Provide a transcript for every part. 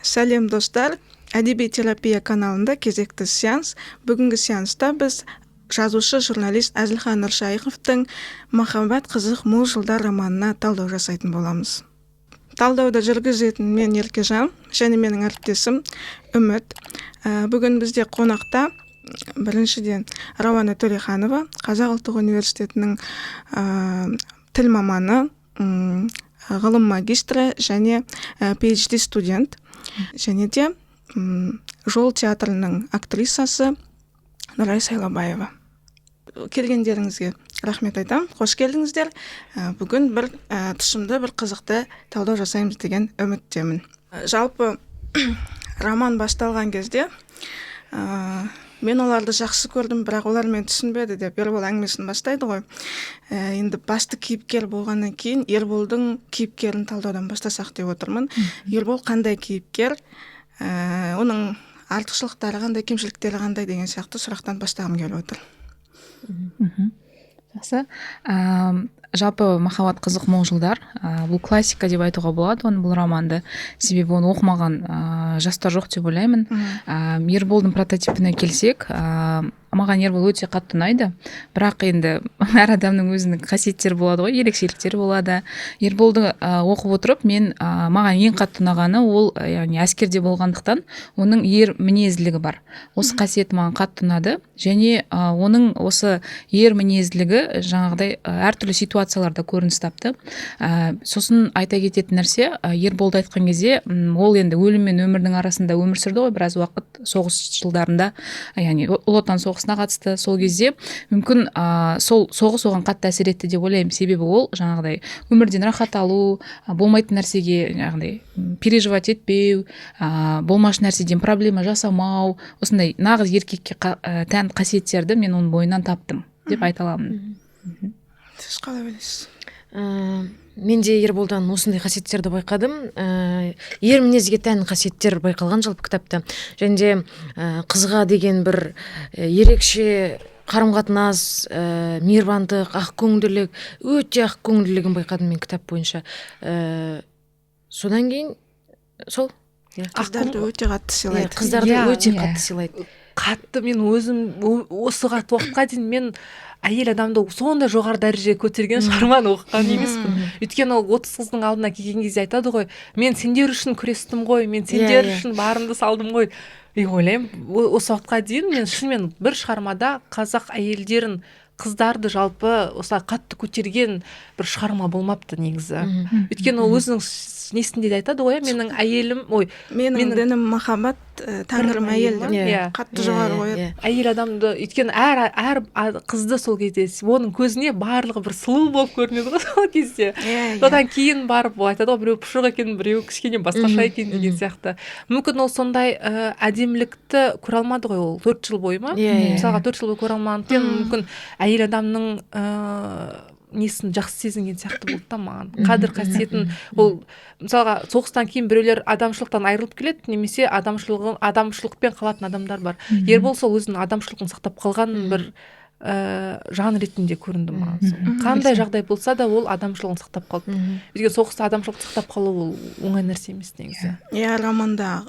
Сәлем достар, әдеби терапия каналында кезекті сеанс. Бүгінгі сеанста біз жазушы журналист Әзілхан Нұршайықовтың «Махаббат қызық мол жылдар» романына талдау жасайтын боламыз. Талдауды жүргізетін мен Еркежан және менің әріптесім Үміт. Бүгін бізде қонақта біріншіден Рауана Төреханова, Қазақ ұлттық университетінің тіл маманы, ғылым магистрі және PhD студент, және де Жол театрының актрисасы Нұрай Сайлабаева. Келгендеріңізге рахмет айтам, қош келдіңіздер. Бүгін бір тұшымды, бір қызықты талдау жасаймыз деген үміттемін. Жалпы роман басталған кезде мен оларды жақсы көрдім, бірақ олар мен түсінбеді деп Ербол әңгімесін бастайды ғой. Енді басты кейіпкер болғаннан кейін Ерболдың кейіпкерін талдаудан бастасақ деп отырмын. Ербол қандай кейіпкер, оның артықшылықтары қандай, кемшіліктері қандай деген сияқты сұрақтан бастағым келіп отыр. Жақсы. Жалпы «Махаббат қызық мол жылдар» бұл классика деп айтуға болады оны, бұл романды. Себебі оны оқымаған жастар жоқ деп ойлаймын. Ерболдың прототипіне келсек, маған Ербол өте қатты ұнайды, бірақ енді әр адамның өзінің қасиеттері болады ғой, ерекшеліктері болады. Ерболды оқып отырып, маған ең қатты ұнағаны ол, яғни әскерде болғандықтан, оның ер мінезділігі бар. Осы қасиеті маған қатты ұнады, және оның осы ер мінезділігі жаңағыдай әртүрлі ситуацияларда көрініс тапты. Сосын айта кететін нәрсе, Ерболды айтқан кезде, ол енді өлім мен өмірдің арасында өмір сүрді ғой, біраз уақыт соғыс жылдарында, яғни Ұлы Отан соғысына қатысты. Сол кезде мүмкін сол соғыс оған қатты әсер етті деп ойлаймын. Себебі ол жаңағыдай өмірден рахат алу, болмайтын нәрсеге жаңағыдай переживать етпеу, болмашы нәрседен проблема жасамау, осындай нағыз еркекке тән қасиеттерді мен оның бойынан таптым деп айта аламын. Сіз қалай ойлайсыз? Мен де Ерболдан осындай қасиеттерді байқадым. Ер мінезге тән қасиеттер байқалған жалпы кітапта. Және де қызға деген бір ерекше қарым-қатынас, мейірбандық, ақкөңілділік, өте ақкөңілділігін байқадым мен кітап бойынша. Содан кейін сол Қыздарды өте қатты сыйлайды. Қыздарды өте қатты сыйлайды. Қатты мен өзім осы уақытқа дейін мен әйел адамды сондай жоғары дәрежеге көтерген шығарманы оқыған емеспін. Өйткені ол 30 қыздың алдына келген кезде айтады ғой, мен сендер үшін күрестім ғой, мен сендер үшін барымды салдым ғой. Ойлаймын, осы уақытқа дейін мен шынымен бір шығармада қазақ әйелдерін, қыздарды жалпы осылай қатты көтерген бір шығарма болмапты негізі. Өйткені ол өзінің несінде де айтады ғой, менің әйелім, менің дінім махаббат, тәңірім әйел деп қатты жоғары қояды. Әйел адамды, өйткені әр қызды сол кезде оның көзіне барлығы бір сұлу болып көрінеді ғой сол кезде. Содан кейін барып ол айтады ғой, біреу пұшық екен, біреу кішкене басқаша екен деген сияқты. Мүмкін ол сондай әдемілікті көре алмады ғой, ол 4 жыл бойы ма? Мысалға 4 жыл бойы көре алмағандықтан мүмкін әйел адамның несін жақсы сезінген сияқты болды да маған. Қадір қасиетін, ол мысалға соғыстан кейін біреулер адамшылықтан айырылып келеді, немесе адамшылықпен қалатын адамдар бар. Ербол сол өзінің адамшылығын сақтап қалған бір жан ретінде көрінді маған. Қандай жағдай болса да ол адамшылығын сақтап қалды. Өйткені соғыста адамшылықты сақтап қалу ол оңай нәрсе емес негізі. Романда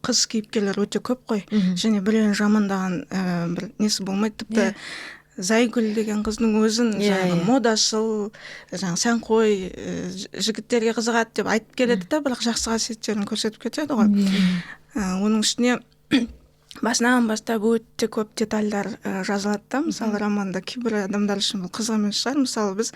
қыз кейіпкерлер өте көп қой, және біреуін жамандаған бір несі болмайды. Тіпті Зайгүл деген қыздың өзін модашыл, сән қой, жігіттерге қызығады деп айтып келеді да, бірақ жақсы қасиеттерін көрсетіп кетеді ғой. Оның үстіне басынан бастап өте көп детальдар жазылады да. Мысалы, романда кейбір адамдар үшін бұл қызық емес шығар. Мысалы, біз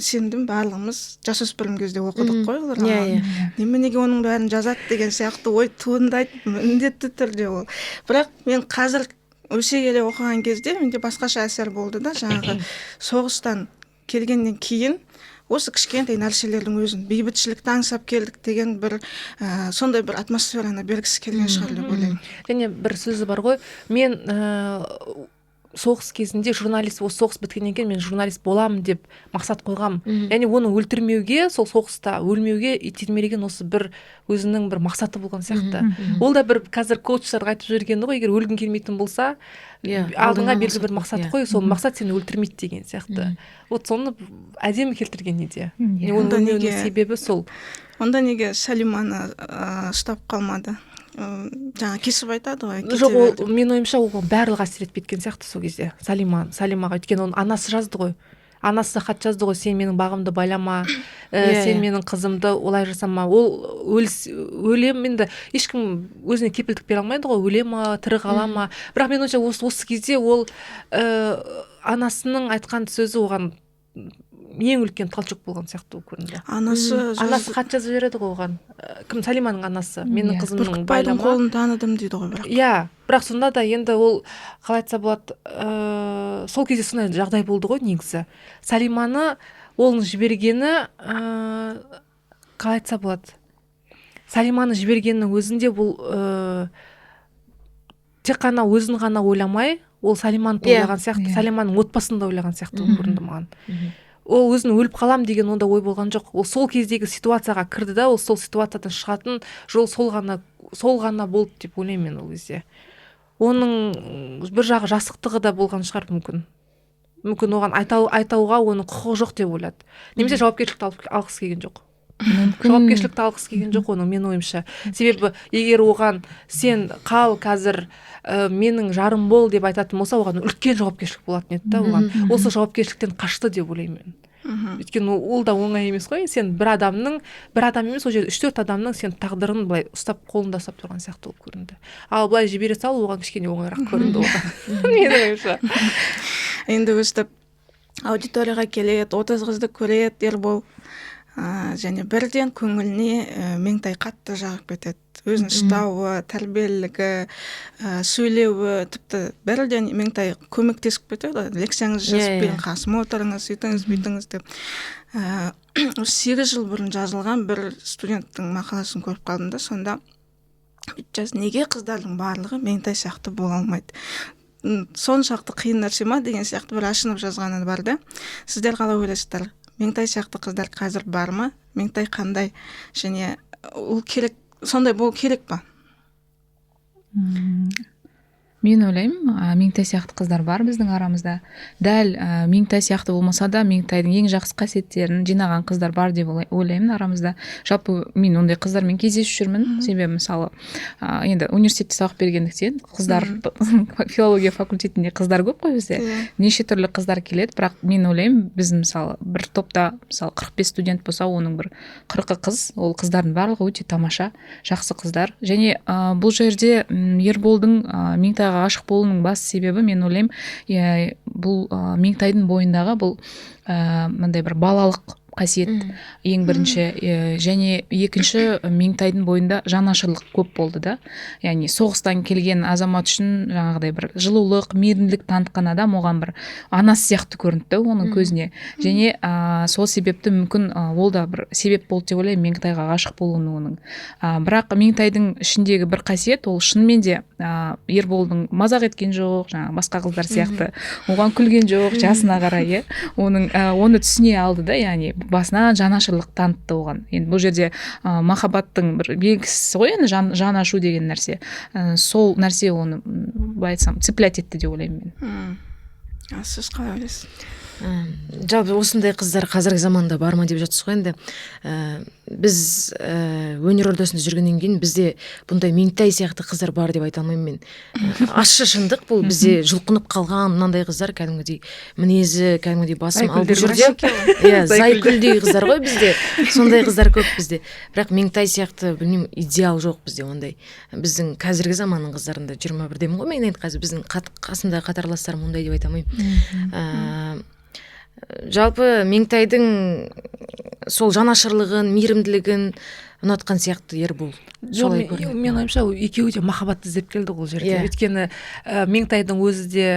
сендім барлығымыз жасөспірім кезде оқыдық қой ол романды. Неменеге оның бәрін жазады деген сияқты ой туындайды міндетті түрде ол. Бірақ мен қазір өсе келе оқыған кезде менде басқаша әсер болды да, жаңағы соғыстан келгеннен кейін осы кішкентай нәрселердің өзін бейбітшілікті аңсап келдік деген бір сондай бір атмосфераны бергісі келген шығар деп ойлаймын. Және бір сөзі бар ғой, мен соғыс кезінде журналист, осы соғыс біткеннен кейін мен журналист боламын деп мақсат қойғам. Яғни оны өлтірмеуге, сол соғыста өлмеуге итермелеген осы бір өзінің бір мақсаты болған сияқты. Ол да бір қазір коучтар айтып жүргені ғой, егер өлгің келмейтін болса, алдыңа белгілі бір мақсат қой, сол мақсат сені өлтірмейді деген сияқты. Вот соны әдемі келтірген неде. Оның өлмеуінің себебі сол. онда неге Салиманы ұстап қалмады? Жаңа кесіп айтады ғой. Жоқ, ол менің ойымша оған барлығы әсер етіп кеткен сияқты сол кезде Салимаға. Өйткені оның анасы жазды ғой. Анасы хат жазды ғой, сен менің бағымды байлама, сен менің қызымды олай жасама. Ол өлем, енді ешкім өзіне кепілдік бере алмайды ғой, өле ма, тірі қала ма. Бірақ мен ойымша осы кезде ол анасының айтқан сөзі оған ең үлкен талшық болған сияқты көрінді. Анасы хат жазып жібереді ғой оған. Кім? Салиманың анасы. Менің қызымның байлама. Қолын таныдым дейді ғой бірақ. Иә, бірақ сонда да енді ол қалай айтса болады, сол кезде сондай жағдай болды ғой негізі. Салиманы оның жібергені қалай айтса болады. Салиманы жібергеннің өзінде бұл тек қана өзін ғана ойламай, ол Салиманы ойлаған сияқты, Салиманың отбасын да ойлаған сияқты көрінді маған. Ол өзін өліп қалам деген онда ой болған жоқ. Ол сол кездегі ситуацияға кірді да, ол сол ситуациядан шығатын жол сол ғана болды деп ойлаймын мен ол кезде. Оның бір жағы жасықтығы да болған шығар мүмкін. Мүмкін оған айтауға оның құқығы жоқ деп ойлады. Немесе жауапкершілікті алғысы келген жоқ. Жауапкершілікті алғысы келген жоқ оның, мен ойымша. Себебі егер оған сен қал қазір менің жарым бол деп айтатын болса, оған үлкен жауапкершілік болатын еді да оған. Осы жауапкершіліктен қашты деп ойлаймын. Өйткені ол да оңай емес қой. Сен бір адам емес, ол жерде 3-4 адамның сен тағдырын былай қолында ұстап тұрған сияқты болып көрінді. Ал былай жібере салу оған кішкене оңайырақ көрінді оған. Менің ойымша. Енді өстіп аудиторияға келеді, 30 қызды көреді Ербол. Және бірден көңіліне Меңтай қатты жағып кетеді. Өзін ұстауы, тәрбиелілігі, сөйлеуі, тіпті бірден Меңтай көмектесіп кетеді. Лекцияңыз жазып берін, қасыма отырыңыз, сөйтіңіз, бүйтіңіз деп. 8 жыл бұрын жазылған бір студенттің мақаласын көріп қалдым да, сонда неге қыздардың барлығы Меңтай сияқты бола алмайды? Соншақты қиын нәрсе ма деген сияқты бір ашынып жазғаны бар да. Сіздер қалай ойлайсыздар? Меңтай сияқты қыздар қазір бар ма? Меңтай қандай? Және ол керек, сондай болу керек па? Мен ойлаймын, Меңтай сияқты қыздар бар біздің арамызда. Дәл Меңтай сияқты болмаса да, Меңтайдың ең жақсы қасиеттерін жинаған қыздар бар деп ойлаймын арамызда. Жалпы мен ондай қыздармен кездесіп жүрмін. Себебі мысалы, енді университетте сабақ бергендіктен қыздар филология факультетінде қыздар көп қой бізде. Неше түрлі қыздар келеді, бірақ мен ойлаймын, біз мысалы бір топта мысалы 45 студент болса, оның бір 40 қыз, ол қыздардың барлығы өте тамаша, жақсы қыздар. Және бұл жерде Ерболдың Меңтай ғашық болуының басты себебі, мен ойлаймын, бұл Меңтайдың бойындағы бұл мындай бір балалық қасиет ең бірінші, және екінші Меңтайдың бойында жанашырлық көп болды да. Яғни соғыстан келген азамат үшін жаңағыдай бір жылулық, мейірімділік танытқан адам оған бір анасы сияқты көрінді оның көзіне. Және сол себепті мүмкін ол да бір себеп болды деп ойлаймын Меңтайға ғашық болуының оның. Бірақ Меңтайдың ішіндегі бір қасиет, ол шынымен де Ерболдың мазақ еткен жоқ, жаңағы басқа қыздар сияқты оған күлген жоқ, жасына қарай, оны түсіне алды да, яғни басынан жанашырлық танытты оған. Енді бұл жерде махаббаттың бір белгісі ғой, енді жан ашу деген нәрсе. Сол нәрсе оны былай айтсам цеплять етті деп ойлаймын мен. Сіз қалай ойлайсыз? Жалпы осындай қыздар қазіргі заманда бар ма деп жатсыз ғой. Енді біз өнер ордасында жүргеннен кейін бізде бұндай Меңтай сияқты қыздар бар деп айта алмаймын мен. Ащы шындық, бұл бізде жұлқынып қалған мынандай қыздар, кәдімгідей мінезі, кәдімгідей басым. Ал бұл жерде зайкүлдей қыздар ғой бізде. Сондай қыздар көп бізде. Бірақ Меңтай сияқты, білмеймін, идеал жоқ бізде ондай. Біздің қазіргі заманның қыздарында 21-демін ғой мен, енді қазір біздің қасымдағы қатарластарым ондай деп айта алмаймын. Жалпы Меңтайдың сол жанашырлығын, мейірімділігін ұнатқан сияқты Ербол. Солай көрінеді. Мен ойымша екеуі де махаббатты іздеп келді ол жерде. Өйткені Меңтайдың өзі де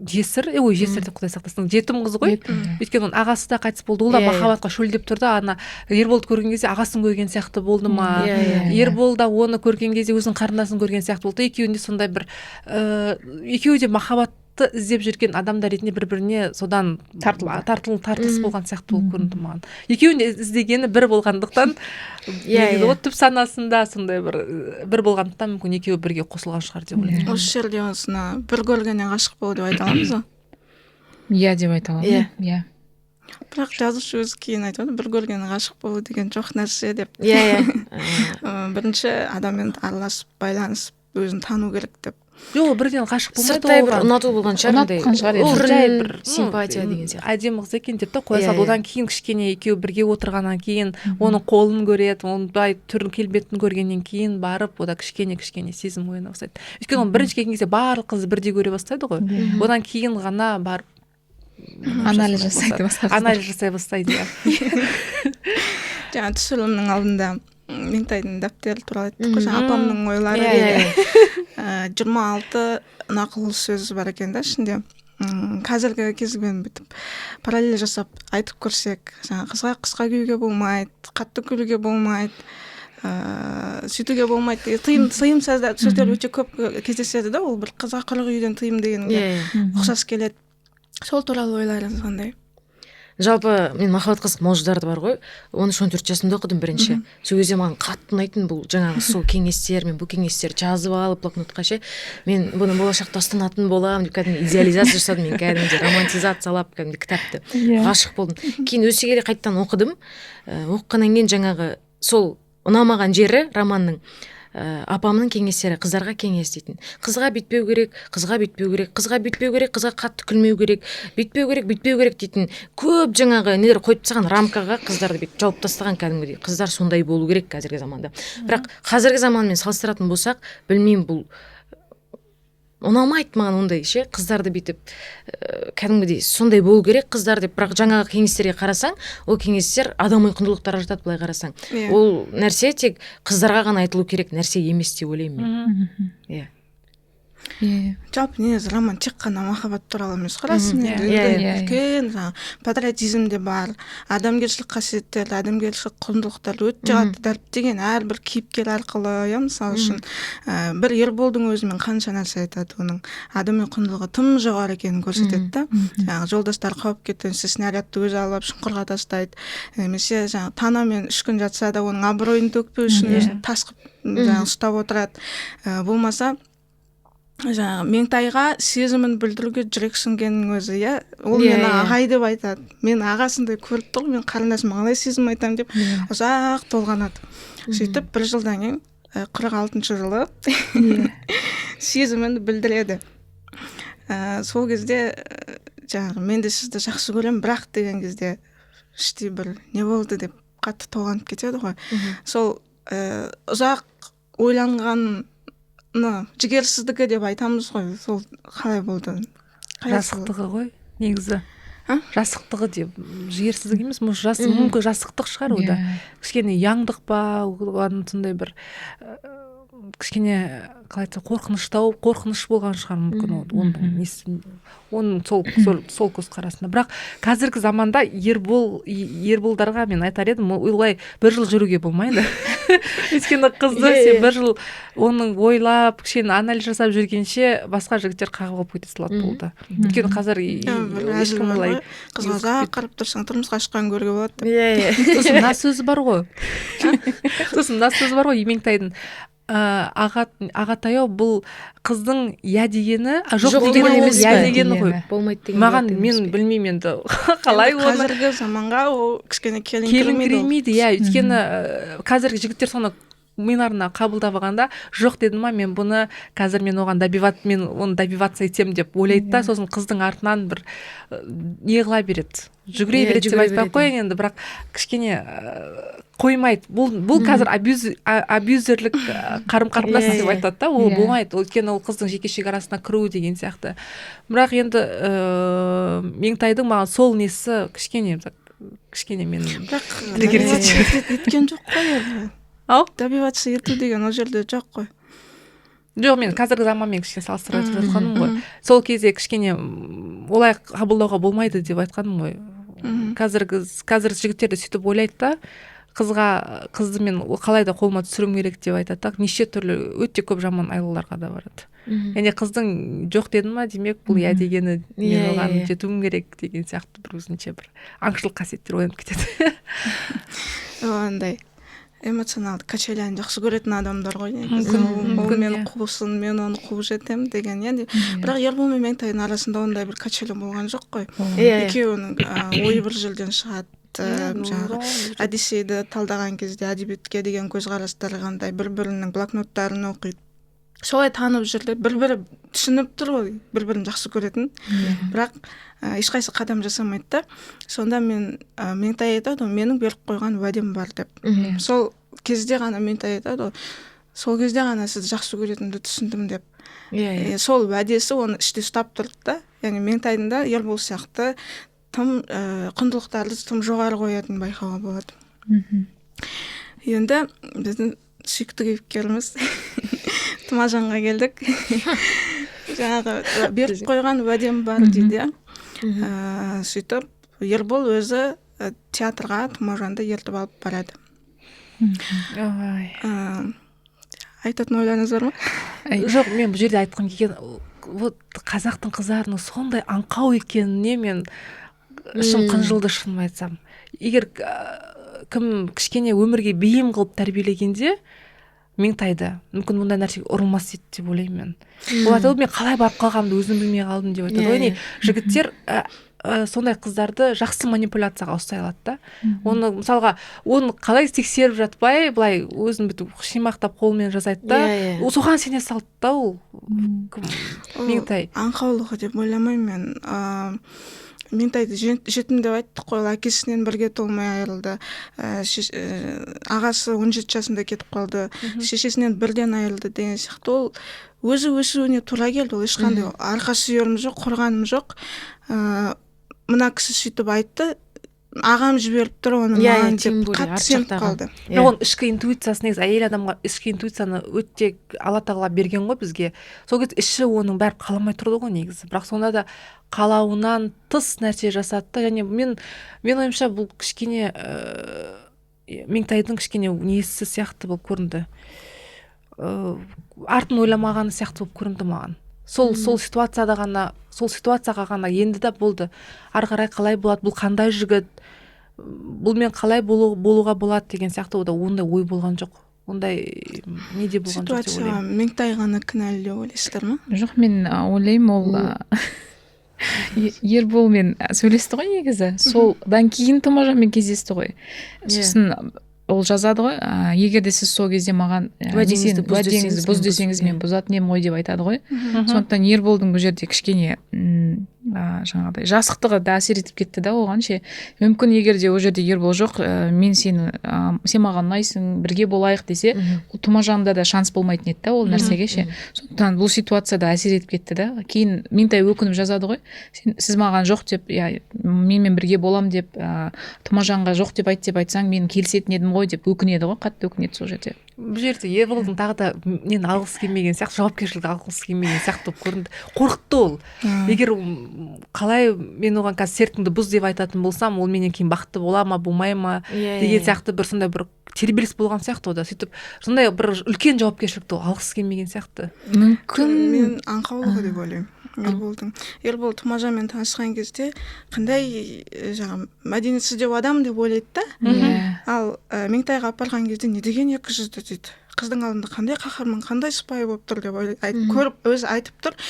жесір деп Құдай сақтасын, жетім қыз ғой. Өйткені оның ағасы да қайтыс болды, ол да махаббатқа шөлдеп тұрды. Ана Ерболды көрген кезде ағасын көрген сияқты болды ма? Ербол да оны көрген кезде өзінің қарындасын көрген сияқты болды. Екеуінде сондай бір екеуі де махаббат іздеп жүрген адамдар ретінде бір-біріне содан тартылыс болған сияқты болып көрінді маған. Екеуінде іздегені бір болғандықтан, түп санасында сондай бір болғандықтан мүмкін екеуі бірге қосылған шығар деп ойлаймын. Осы жерде осыны бір көргеннен ғашық болу деп айта аламыз ба? Иә деп айта аламын. Иә. бірақ жазушы өзі кейін айтады, бір көрген ғашық болу деген жоқ нәрсе деп. Бірінші адаммен араласып, байланысып, өзін тану керек деп. Жоқ, бірден ғашық болмайды сырттай бір ұнату болған шығар, ұнатқан шығар, ол жай бір симпатия деген сияқты. Әдемі қыз екен деп та қоя салды. Одан кейін кішкене екеуі бірге отырғаннан кейін оның қолын көреді, оның былай түрін келбетін көргеннен кейін барып ода кішкене сезім ояна бастайды. Өйткені оны бірінші келген кезде барлық қызды бірдей көре бастайды ғой. Одан кейін ғана барып анализ жасай бастайды. Жаңа түсірілімнің алдында Меңтайдың дәптері туралы айттық қой, апамның ойлары 26 нақыл сөз бар екен да ішінде. Қазіргі кезбен бітіп параллель жасап айтып көрсек, жаңа қызға қысқа киюге болмайды, қатты күлуге болмайды, сөйтуге болмайды. Тыйым сөздер өте көп кездеседі да, ол бір қызға қырық үйден тыйым дегенге ұқсас келеді. Сол туралы ойларыңыз қандай? Жалпы мен махаббат қызық молжылдарды бар ғой, 13-14 жасымда оқыдым бірінші. Сол кезде маған қатты ұнайтын бұл жаңағы сол кеңестер, мен бұл кеңестерді жазып алып блокнотқа ше, мен бұны болашақта ұстанатын боламын деп кәдімгі идеализация жасадым, мен кәдімгі романтизациялап кәдімгі кітапты ғашық болдым. Кейін өсе келе қайттан оқыдым. Оқығаннан кейін жаңағы сол ұнамаған жері романның апамның кеңестері, қыздарға кеңес дейтін. Қызға бүйтпеу керек, қызға бүйтпеу керек, қызға бүйтпеу керек, қызға қатты күлмеу керек, бүйтпеу керек дейтін көп жаңағы нелер қойып тастаған рамкаға қыздарды бүйтіп жауып тастаған кәдімгідей. Қыздар сондай болу керек қазіргі заманда. Бірақ қазіргі заманмен салыстыратын болсақ, білмеймін, бұл ұнамайды маған ондай ше, қыздарды бүйтіп кәдімгідей сондай болу керек қыздар деп. Бірақ жаңағы кеңестерге қарасаң, ол кеңестер адами құндылықтарға жатады былай қарасаң. Ол нәрсе тек қыздарға ғана айтылу керек нәрсе емес деп ойлаймын мен. Жалпы негізі роман тек қана махаббат туралы емес қой, расымен үлкен патриотизм де бар, адамгершілік қасиеттер, адамгершілік құндылықтар өте қатты дәріптеген әрбір кейіпкер арқылы, мысалы үшін бір Ерболдың өзімен қанша нәрсе айтады, оның адами құндылығы тым жоғары екенін көрсетеді да. Жаңағы жолдастар қауіп кеткенше снарядты өзі алып шұңқырға тастайды, немесе жаңағы танамен 3 күн жатса да оның абыройын төкпеу үшін өзін тас қылып ұстап отырады. Болмаса жаңағы Меңтайға сезімін білдіруге жүрексінгеннің өзі, ол мені ағай деп айтады. Мен ағасындай көріп тұр, мен қарындасыма қалай сезім айтамын деп ұзақ толғанады. Сөйтіп бір жылдан кейін 46-шы жылы сезімін білдіреді. Сол кезде жаңағы мен де сізді жақсы көремін, бірақ деген кезде іштей бір не болды деп қатты толғанып кетеді ғой. Сол ұзақ ойланған жігерсіздігі деп айтамыз ғой, сол қалай болды? Жасықтығы ғой негізі. Жасықтығы деп, жігерсіздік емес, мүмкін жасықтық шығар ода. Кішкене яңдық па, оған сондай бір кішкене қалай айтса қорқыныш болған шығар мүмкін оның сол көзқарасында. Бірақ қазіргі заманда ерболдарға мен айтар едім, олай бір жыл жүруге болмайды. Өйткені қызды сен бір жыл оның ойлап кішкене анализ жасап жүргенше басқа жігіттер қағып алып кете салады болды. Өйткені қазір ешкім олай қызға ұзақ қарап тұрсаң тұрмысқа шыққан көруге болады. Сосын мына сөзі бар ғой Меңтайдың, ағатайау бұл қыздың я дегені, жоқ дегені емес, я дегені ғой. Болмайды деген. Маған мен білмеймін енді қалай оны. Қазіргі заманға ол кішкене келіңкіремейді. Өйткені қазіргі жігіттер соны минарына қабылдап алғанда, жоқ дедім ма, мен бұны қазір мен оны добиваться етем деп ойлайды да, сосын қыздың артынан бір не қыла береді, жүгіре береді деп айтпай ақ қояйын енді, бірақ кішкене қоймайды. Бұл қазір абьюзерлік қарым-қатынас деп айтады да, ол болмайды. Өйткені ол қыздың жеке шекарасына кіру деген сияқты. Бірақ енді Меңтайдың маған сол несі кішкене мен еткен жоқ қой. Добиваться ету деген ол жерде жоқ қой. Жоқ, мен қазіргі заманмен кішкене салыстырып жатқаным ғой. Сол кезде кішкене олай қабылдауға болмайды деп айтқаным ғой. Қазір жігіттер де сөйтіп ойлайды да, қызды мен қалай да қолыма түсіруім керек деп айтады да, неше түрлі өте көп жаман айлаларға да барады. Яғни қыздың жоқ дедің ма, демек бұл я дегені мен оған жетуім керек деген сияқты бір өзінше бір аңшылық қасиеттер оянып кетеді. Ондай. эмоционалды качеляны жақсы көретін адамдар ғой негізі. Мүмкін, Ол мені иә. қусын, мен оны қуып жетемін деген бірақ Ербол мен Меңтайдың арасында ондай бір качеля болған жоқ қой. Екеуінің ойы бір жерден шығады. Жаңағы Одиссейді талдаған кезде әдебиетке деген көзқарастары қандай, бір-бірінің блокноттарын оқиды. Солай танып жүрді, бір-бірі түсініп тұр ғой, бір-бірін жақсы көретін. Бірақ ешқайсы қадам жасамайды да. Сонда Меңтай айтады, менің беріп қойған уәдем бар деп. Сол кезде ғана Меңтай айтады, сол кезде ғана сізді жақсы көретінімді түсіндім деп. Сол уәдесі оны іште ұстап тұрды да. Яғни Меңтайдың да Ербол сияқты тым құндылықтарды тым жоғары қоятын байқауға болады. Енді біздің сүйікті кейіпкеріміз Тұмажанға келдік. Жаңағы беріп қойған уәдем бар дейді. Сөйтіп Ербол өзі театрға Тұмажанды ертіп алып барады. Айтатын ойларыңыз бар ма? Жоқ, мен бұл жерде айтқым келген, вот қазақтың қыздарының сондай аңқау екеніне мен шын қынжылды, шынын айтсам. Егер кім кішкене өмірге бейім қылып тәрбиелегенде Меңтайды, мүмкін мұндай нәрсеге ұрылмас еді деп ойлаймын мен. Ол айтады, мен қалай барып қалғанымды өзім білмей қалдым деп айтады. Яғни жігіттер сондай қыздарды жақсы манипуляцияға ұстай алады да. Оны мысалға, оны қалай тексеріп жатпай, былай өзін бүйтіп шимақтап қолмен жасайды да. Соған сене салды да ол. Меңтай аңқаулығы деп ойламаймын мен. Меңтайды жетім деп айттық қой, әкесінен бірге толмай айырылды. Ағасы 17 жасында кетіп қалды, шешесінен бірден айырылды деген сияқты. Ол өзі өсуіне тура келді. Ол ешқандай арқа сүйерім жоқ, қорғаным жоқ. Мына кісі сөйтіп айтты, ағам жіберіп тұр оны маған деп қатты сеніп қалды. Оның ішкі интуициясы, негізі әйел адамға ішкі интуицияны өте Алла тағала берген ғой бізге. Сол кезде іші оның бәрі қаламай тұрды ғой негізі. Бірақ сонда да қалауынан тыс нәрсе жасады да. Және мен ойымша бұл кішкене Меңтайдың кішкене несі сияқты болып көрінді. Артын ойламағаны сияқты болып көрінді маған. Сол ситуацияға ғана енді да болды. Ары қарай қалай болады, бұл қандай жігіт, бұл мен қалай болуға болады деген сияқты ондай ой болған жоқ. Ондай неде болған жоқ деп ойлаймын. Ситуацияға Меңтай ғана кінәлі деп ойлайсыздар ма? Жоқ, мен ойлаймын ол Ерболмен сөйлесті ғой негізі. Солдан кейін Тұмажанмен кездесті ғой. Сосын ол жазады ғой, егер де сіз сол кезде маған уәдеңізді бұз десеңіз мен бұзатын едім ғой деп айтады ғой. Сондықтан Ерболдың бұл жерде кішкене жаңағыдай жасықтығы да әсер етіп кетті да оған ше. Мүмкін егер де ол жерде Ербол жоқ, сен маған ұнайсың, бірге болайық десе, Тұмажанда да шанс болмайтын еді да ол нәрсеге ше. Сондықтан бұл ситуацияда әсер етіп кетті да. Кейін Меңтай өкініп жазады ғой, сіз маған жоқ деп, менімен бірге болам деп, Тұмажанға жоқ деп айтсаң, мен келісетін едім ғой деп өкінеді ғой, қатты өкінеді сол жерде. Бұл жерде Ерболдың тағы да мен алғысы келмеген сияқты, жауапкершілікті алғысы келмеген сияқты болып көрінді. Қорқытты ол. Егер қалай мен оған қазір сертіңді бұз деп айтатын болсам, ол менен кейін бақытты бола ма, болмай ма деген сияқты бір сондай бір тербеліс болған сияқты ода. Сөйтіп сондай бір үлкен жауапкершілікті алғысы келмеген сияқты. Мүмкін мен аңқаулығы деп ойлаймын. Ербол Тұмажанмен танысқан кезде қандай жаңа мәдениетсіз деп адам деп ойлайды да. Ал Меңтайға апарған кезде не деген 200-ді дейді. Қыздың алдында қандай қаһарман, қандай сыпайы болып тұр деп көріп өзі айтып тұр.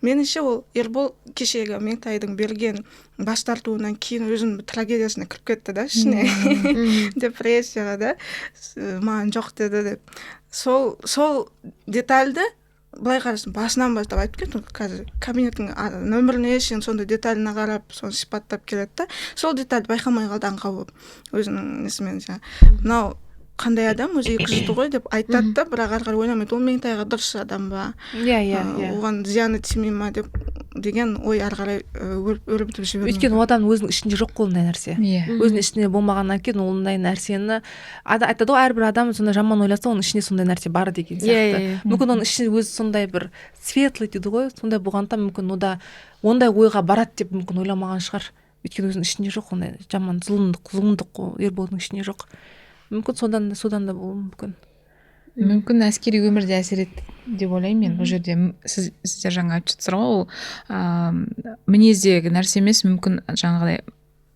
Меніңше ол Ербол кешегі Меңтайдың берген бас тартуынан кейін өзінің трагедиясына кіріп кетті да ішіне. Депрессияға да, маған жоқ деді деп. Сол детальді былай қарасын, басынан бастап айтып кетті. Қазір кабинеттің нөміріне шейін сондай деталіне қарап, соны сипаттап келеді да. Сол детальді байқамай қалды аңқау болып. Өзінің несімен мынау қандай адам, өзі 200 ғой деп айтады да, бірақ ары қарай ойламайды. Ол Меңтайға дұрыс адам ба? Оған зияны тимей ма деген ой ары қарай өрбітіп жібермейді. Өйткені ол адамның өзінің ішінде жоқ қой ондай нәрсе. Өзінің ішінде болмағаннан кейін ондай нәрсені айтады ғой, әрбір адам сондай жаман ойласа, оның ішінде сондай нәрсе бар деген сияқты. Мүмкін оның ішінде өзі сондай бір светлый дейді ғой, сондай болғанда мүмкін ондай ойға барады деп мүмкін ойламаған шығар. Өйткені өзінің ішінде жоқ ондай жаман зұлымдық Ерболдың ішінде жоқ. Мүмкін содан да болуы мүмкін. Мүмкін әскери өмірде әсер етті деп ойлаймын мен. Бұл жерде сіздер жаңа айтып жатсыздар ғой, ол мінездегі нәрсе емес, мүмкін жаңағыдай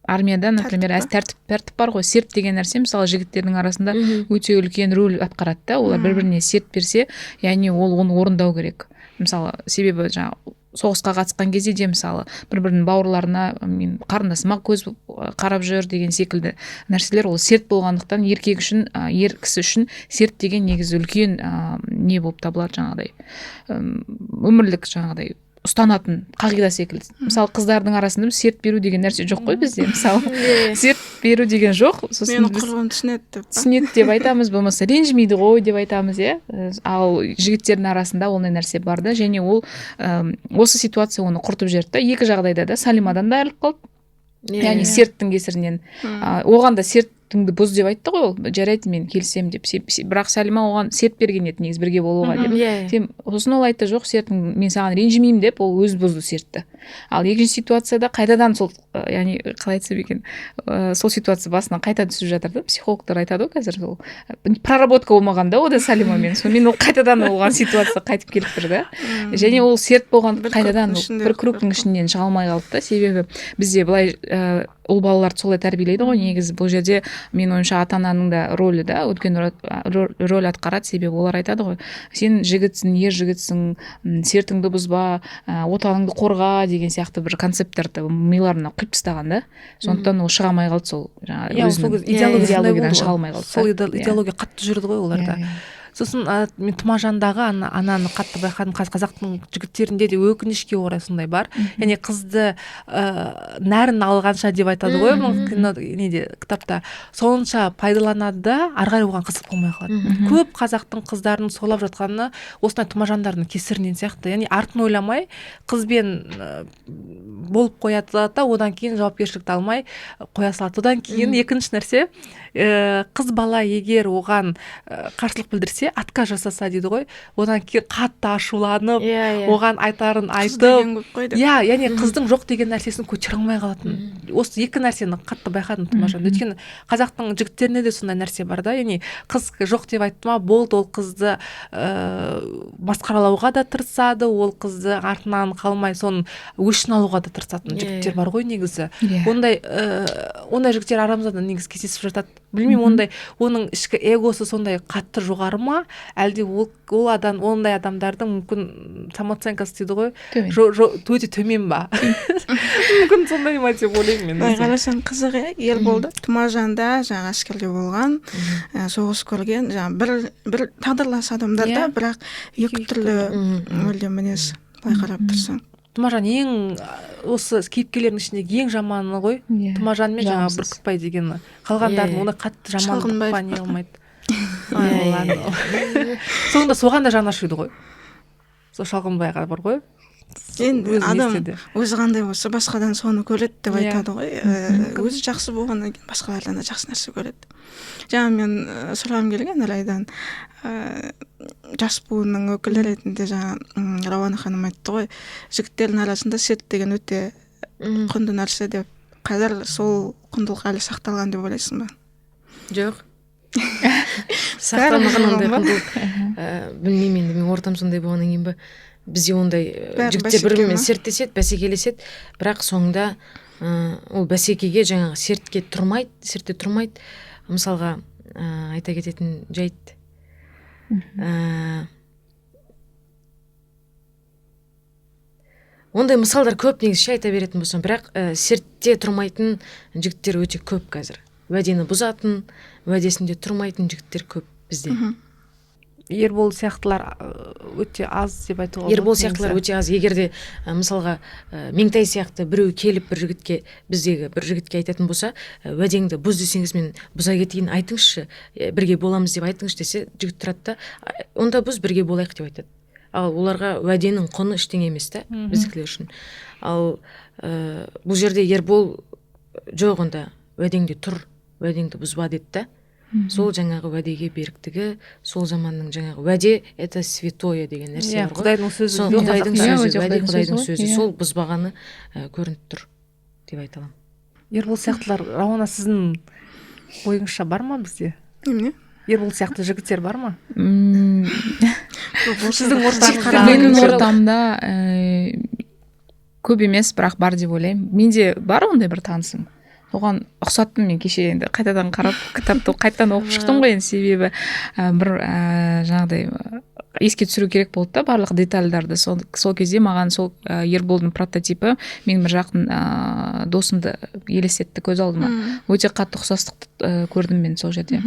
армияда, например, тәртіп бар ғой, серт деген нәрсе мысалы жігіттердің арасында өте үлкен рөл атқарады да, олар бір-біріне серт берсе, яғни ол оны орындау керек. Мысалы, себебі жаңағы соғысқа қатысқан кезде де мысалы бір-бірінің бауырларына мен қарындасыма көз қарап жүр деген секілді нәрселер, ол серт болғандықтан еркек үшін, ер кісі үшін серт деген негізі үлкен не болып табылады, жаңағыдай өмірлік жаңағыдай ұстанатын қағида секілді. Мысалы қыздардың арасында серт беру деген нәрсе жоқ қой бізде, мысалы серт беру деген жоқ, сосын мен құрбым түсінеді деп айтамыз, болмаса ренжімейді ғой деп айтамыз, ал жігіттердің арасында ондай нәрсе бар да, және ол осы ситуация оны құртып жіберді да, екі жағдайда да. Салимадан да айырылып қалды, яғни серттің кесірінен. Оған да сертіңді бұз деп айтты ғой, ол жарайды мен келісемін деп, бірақ Салима оған серт берген еді негізі бірге болуға деп. Сосын ол айтты, жоқ, сертің, мен саған ренжімеймін деп, ол өзі бұзды сертті. Ал екінші ситуацияда қайтадан сол, яғни қалай айтсам екен, сол ситуация басынан қайта түсіп жатыр да, психологтар айтады ғой қазір, ол проработка болмаған да ода Салимамен, сонымен ол қайтадан оған ситуация қайтып келіп тұр да, және ол серт болған қайтадан бір кругтың ішінен шыға алмай қалды да, себебі бізде былай ұл балаларды солай тәрбиелейді ғой негізі. Бұл жерде мен ойымша ата-ананың да рөлі да үлкен рөл атқарады, себебі олар айтады ғой, сен жігітсің, ер жігітсің, сертіңді бұзба, отаныңды қорға деген сияқты бір концепттарды миларына құйып тастаған да. Сондықтан ол шыға алмай қалды, сол жаңағы идеологиядан шыға алмай қалды. Сол идеология қатты жүрді ғой оларда. Сосын мен Тұмажандағы ананы қатты байқадым, қазақтың жігіттерінде де өкінішке орай сондай бар. Яғни қызды нәрін алғанша деп айтады ғой, неде кітапта, сонша пайдаланады да, ары қарай оған қызық болмай қалады. Көп қазақтың қыздарын солап жатқаны осындай Тұмажандардың кесірінен сияқты. Яғни артын ойламай қызбен болып қояды да, одан кейін жауапкершілікті алмай қоя салады. Одан кейін екінші нәрсе, қыз бала егер оған қарсылық білдірсе, атқа жасаса дейді ғой, одан кейін қатты ашуланып, оған айтарын айтып, яғни қыздың жоқ деген нәрсесін көтере алмай қалатын. Осы екі нәрсені қатты байқадым Тұмажанда. Өйткені қазақтың жігіттеріне де сондай нәрсе бар да, яғни қыз жоқ деп айтты ма, болды, ол қызды масқаралауға да тырысады, ол қызды артынан қалмай соның өшін алуға да тырысатын жігіттер бар ғой негізі. Ондай жігіттер арамызда негізі кездесіп жатады. Білмеймін, оның ішкі эгосы сондай қатты жоғары ма, әлде ол адам, ондай адамдардың мүмкін самооценкасы дейді ғой, өте төмен ба? Мүмкін сондай ма деп ойлаймын мен. Қарасаң қызық, ел болды. Тұмажанда жаңа әскерде болған, соғыс көрген, жаңа бір тағдырлас адамдар да, бірақ екі түрлі мүлдем мінез байқарап тұрсаң. Тұмажан ең осы кейіпкерлердің ішіндегі ең жаманы ғой. Тұмажан мен жаңа Бүркітбай дегені. Қалғандардың оны қатты жамандықпа не алмайды. Соңында соған да жаны ашиды ғой. Сол Шалғынбайға бар ғой. Енді адам өзі қандай болса басқадан соны көреді деп айтады ғой. Өзі жақсы болғаннан кейін басқалардан да жақсы нәрсе көреді. Жаңа мен сұрағым келген Алайдан, жас буынның өкілі ретінде жаңа Рауана ханым айтты ғой, жігіттердің арасында серт деген өте құнды нәрсе деп. Қазір сол құндылық әлі сақталған деп ойлайсың ба? Жоқ. Сақталмаған ондай құндылық. Білмеймін, енді мен ортам сондай болғаннан кейін ба, бізде ондай жігіттер бір-бірімен серттеседі, бәсекелеседі, бірақ соңында ол бәсекеге жаңағы сертте тұрмайды. Мысалға айта кететін жайт, ондай мысалдар көп негізі айта беретін болсам, бірақ сертте тұрмайтын жігіттер өте көп қазір. Уәдені бұзатын, уәдесінде тұрмайтын жігіттер көп бізде. Ербол сияқтылар өте аз деп айтуға болады. Ербол сияқтылар өте аз. Егер де мысалға Меңтай сияқты біреу келіп біздегі бір жігітке айтатын болса, уәдеңді бұз десеңіз мен бұза кетейін, айтыңызшы, бірге боламыз деп айтыңызшы десе, жігіт тұрады да, онда біз бірге болайық деп айтады. Ал оларға уәденің құны ештеңе емес та, біздікілер үшін. Ал бұл жерде Ербол жоқ, онда уәдеңде тұр, уәдеңді бұзба деді да. Сол жаңағы уәдеге беріктігі, сол заманның жаңағы уәде это святое деген нәрсе бар ғой. Құдайдың сөзі. Құдайдың сөзі. Сол бұзбағаны көрініп тұр деп айта аламын. Ербол сияқтылар, Рауана, сіздің ойыңызша бар ма бізде? Немене? Ербол сияқты жігіттер бар ма? Сіздің менің ортамда көп емес, бірақ бар деп ойлаймын. Менде бар ондай бір танысым. оған ұқсаттым мен кеше енді қайтадан қарап кітапты қайтадан оқып шықтым ғой енді себебі бір жаңағыдай еске түсіру керек болды да барлық детальдарды. Сол кезде маған сол Ерболдың прототипі менің бір жақын досымды елестетті көз алдыма. Өте қатты ұқсастықты көрдім мен сол жерде.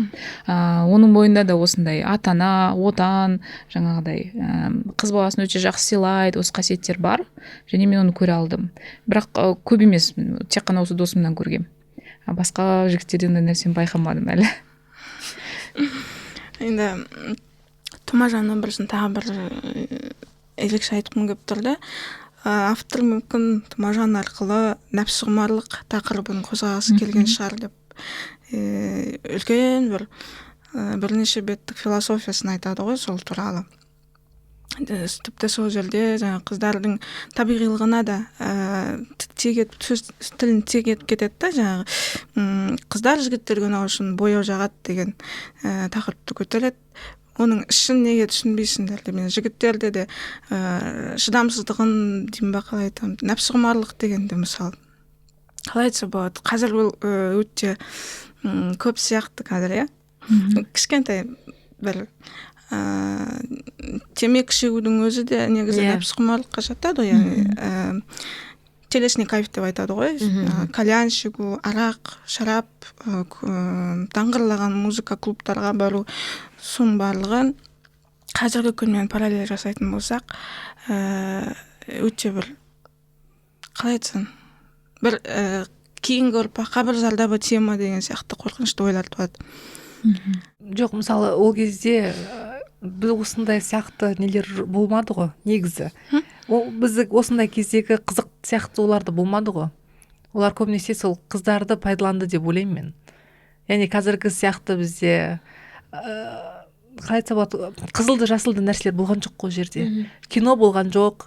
Оның бойында да осындай ата-ана, отан, жаңағыдай қыз баласын өте жақсы сыйлайды, осы қасиеттер бар, және мен оны көре алдым. Бірақ көп емес, тек қана осы досымнан көргем. Басқа жігіттерден нәрсені байқамадым әлі. Енді Тұмажанның бірісін тағы бір ерекше айтқым келіп тұр да. Автор мүмкін Тұмажан арқылы нәпсіқұмарлық тақырыбын қозғағысы келген шығар деп үлкен бірнеше беттік философиясын айтады ғой сол туралы. Тіпті сол жерде жаңа қыздардың табиғилығына да тілін тиек етіп кетеді да, жаңағы қыздар жігіттерге ұнау үшін бояу жағады деген тақырыпты көтереді. Оның ішін неге түсінбейсіңдер деп, мен жігіттерде де шыдамсыздығын деймін ба, қалай айтамын, нәпсіқұмарлық дегенде мысалы қалай айтса болады, қазір ол өте көп сияқты қазір, иә. Кішкентай бір темекі шегудің өзі де негізі нәпсіқұмарлыққа жатады ғой, яғни телесный кайф деп айтады ғой, кальян шегу, арақ, шарап, даңғырлаған музыка клубтарға бару, соның барлығын қазіргі күнмен параллель жасайтын болсақ, өте бір қалай айтсам, бір кейінгі ұрпаққа бір зардабы тема деген сияқты қорқынышты ойлар туады. Жоқ, мысалы ол кезде біз осындай сияқты нелер болмады ғой негізі. Ол бізді осындай кездегі қызық сияқты оларды болмады ғой. Олар көбінесе сол қыздарды пайдаланды деп ойлаймын мен. Яғни қазіргі сияқты бізде қалай айтса болады, қызылды жасылды нәрселер болған жоқ қой жерде. Кино болған жоқ,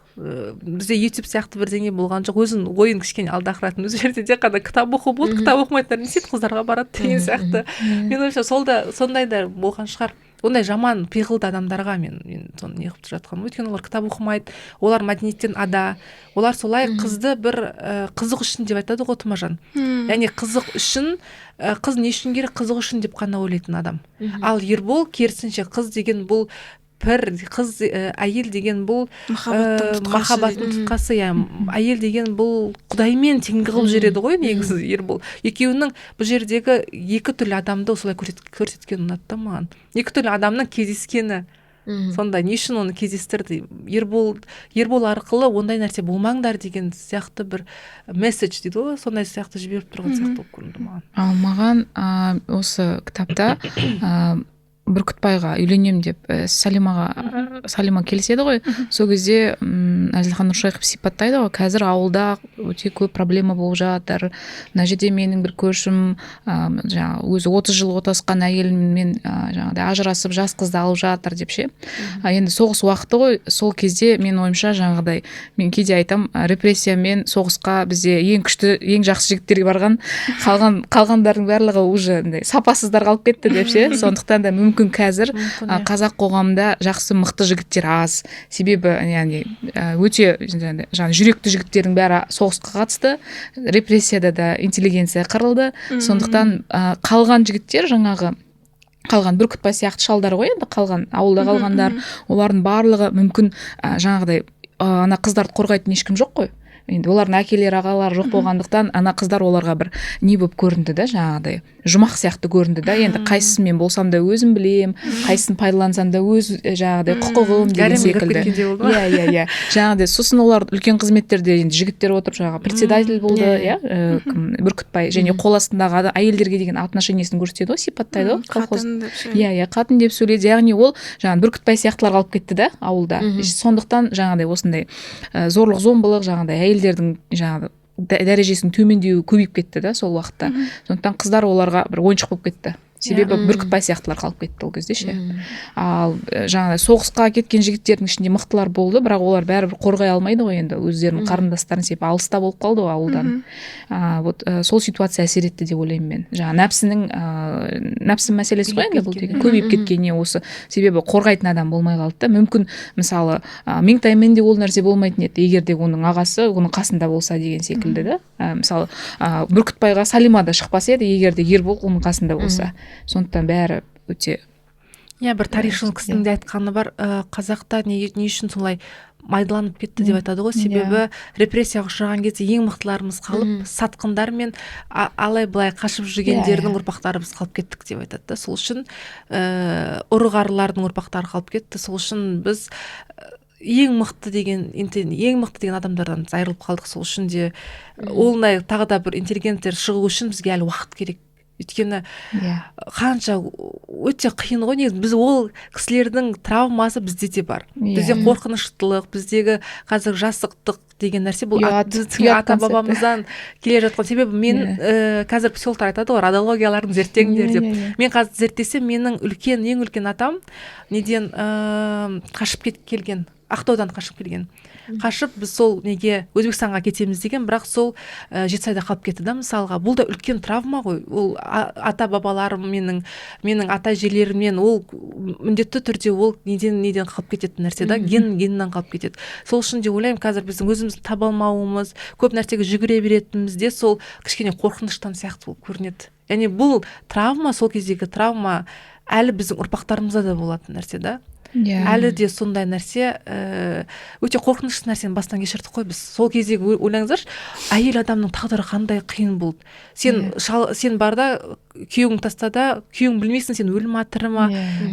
бізде YouTube сияқты бірдеңе болған жоқ. Өзін ойын кішкене алдақыратын өз жерде де қана кітап оқу болды, кітап оқымайтындар не істейді, қыздарға барады деген сияқты. Мен ойымша сондай да болған шығар. Ондай жаман пиғылды адамдарға мен соны неғып жатқаным. Өйткені олар кітап оқымайды, олар мәдениеттен ада. Олар солай қызды бір қызық үшін деп айтады ғой Тұмажан. Яғни қызық үшін, қыз не үшін керек, қызық үшін деп қана ойлайтын адам. Ал Ербол керісінше қыз деген бұл қыз, әйел деген бұл махаббаттың тұтқасы, әйел деген бұл Құдаймен теңгі қылып жүреді ғой негізі Ербол. Екеуінің бұл жердегі екі түрлі адамды солай көрсеткен ұнатты маған. Екі түрлі адамның кездескені сонда не үшін оны кездестірді? Ербол арқылы ондай нәрсе болмаңдар деген сияқты бір месседж дейді ғой, сондай сияқты жіберіп тұрған сияқты болып көрінді маған. Ал маған осы кітапта Бүркітбайға үйленем деп Салима келіседі ғой. Сол кезде Әзілхан Нұршайықов сипаттайды ғой, қазір ауылда өте көп проблема болып жатыр. Мына жерде менің бір көршім өзі 30 жыл отасқан әйелмен жаңағыдай ажырасып жас қызды алып жатыр деп ше. Енді соғыс уақыты ғой, сол кезде мен ойымша жаңағыдай мен кейде айтам, репрессиямен соғысқа бізде ең күшті, ең жақсы жігіттер барған, қалғандардың барлығы уже сапасыздар қалып кетті деп ше. Сондықтан да мүмкін қазір қазақ қоғамында жақсы мықты жігіттер аз. Себебі яғни өте жаңа жүректі жігіттердің бәрі соғысқа қатысты, репрессияда да интеллигенция қырылды. Сондықтан қалған жігіттер қалған Бүркітбай сияқты шалдар ғой, енді қалған ауылда қалғандар, олардың барлығы мүмкін жаңағыдай ана қыздарды қорғайтын ешкім жоқ қой. Енді олардың әкелері, ағалары жоқ болғандықтан ана қыздар оларға бір не болып көрінді да, жаңағыдай жұмақ сияқты көрінді да. Енді қайсысын мен болсам да өзім білем, қайсысын пайдалансам да өз жаңағыдай құқығым деген секілді. Иә. Жаңағыдай сосын олар үлкен қызметтерде енді жігіттер отырып жаңағы председатель болды, иә, Бүркітбай, және қол астындағы әйелдерге деген отношениесін көрсетеді ғой, сипаттайды ғой колхоз. Иә, қатын деп сөйледі. Яғни ол жаңағы Бүркітбай сияқтылар қалып кетті да ауылда. Сондықтан жаңағыдай осындай зорлық зомбылық жаңағыдай әйелдердің жаңағы дәрежесінің төмендеуі көбейіп кетті да сол уақытта. Сондықтан қыздар оларға бір ойыншық болып кетті. себебі бүркітбай сияқтылар қалып кетті ол кезде ше. Ал жаңағыдай соғысқа кеткен жігіттердің ішінде мықтылар болды, бірақ олар бәрібір қорғай алмайды ғой енді, өздерінің қарындастарын себебі алыста болып қалды ғой ауылдан. Вот сол ситуация әсер етті деп ойлаймын мен. Жаңа нәпсі мәселесі ғой енді, бұл деген көбейіп кеткеніне осы, себебі қорғайтын адам болмай қалды да. Мүмкін мысалы Меңтаймен де ол нәрсе болмайтын еді, егер де оның ағасы оның қасында болса деген секілді да. Мысалы Бүркітбайға Салима да шықпас еді, егер де Ербол оның қасында болса. Сондықтан бәрі өте бір тарихшыл кісінің де айтқаны бар, қазақта не үшін солай майдаланып кетті деп айтады ғой, себебі репрессияға ұшыраған кезде ең мықтыларымыз қалып, сатқындар мен алай былай қашып жүргендердің ұрпақтары біз қалып кеттік деп айтады да. Сол үшін ұры-қарылардың ұрпақтары қалып кетті. Сол үшін біз ең мықты деген адамдардан біз айырылып қалдық. Сол үшін де олдай тағы да бір интеллигенттер шығу үшін бізге әлі уақыт керек. Өйткені қанша өте қиын ғой, негізі біз ол кісілердің травмасы бізде де бар. Бізде қорқыныштылық, біздегі қазір жасықтық деген нәрсе бұл ата бабамыздан келе жатқан. Себебі мен қазір психологтар айтады ғой, радиологияларын зерттеңдер деп. Мен қазір зерттесем, менің ең үлкен атам неден қашып келген, Ақтаудан қашып келген. Қашып біз сол неге Өзбекстанға кетеміз деген, бірақ сол Жетісайда қалып кетті да мысалға. Бұл да үлкен травма ғой. Ол ата бабаларым, менің ата әжелерімнен ол міндетті түрде ол неден қалып кететін нәрсе да, геннен қалып кетеді. Сол үшін де ойлаймын, қазір біздің өзімізді таба алмауымыз, көп нәрсеге жүгіре беретініміз де сол кішкене қорқыныштан сияқты болып көрінеді. Яғни бұл травма, сол кездегі травма әлі біздің ұрпақтарымызда да болатын нәрсе да. Әлі де сондай нәрсе, өте қорқынышты нәрсені бастан кешірдік қой біз. Сол кездегі ойлаңыздаршы, әйел адамның тағдыры қандай қиын болды. Сен барда күйеуің тастада, күйеуің білмейсің, сен өлі ма тірі ма,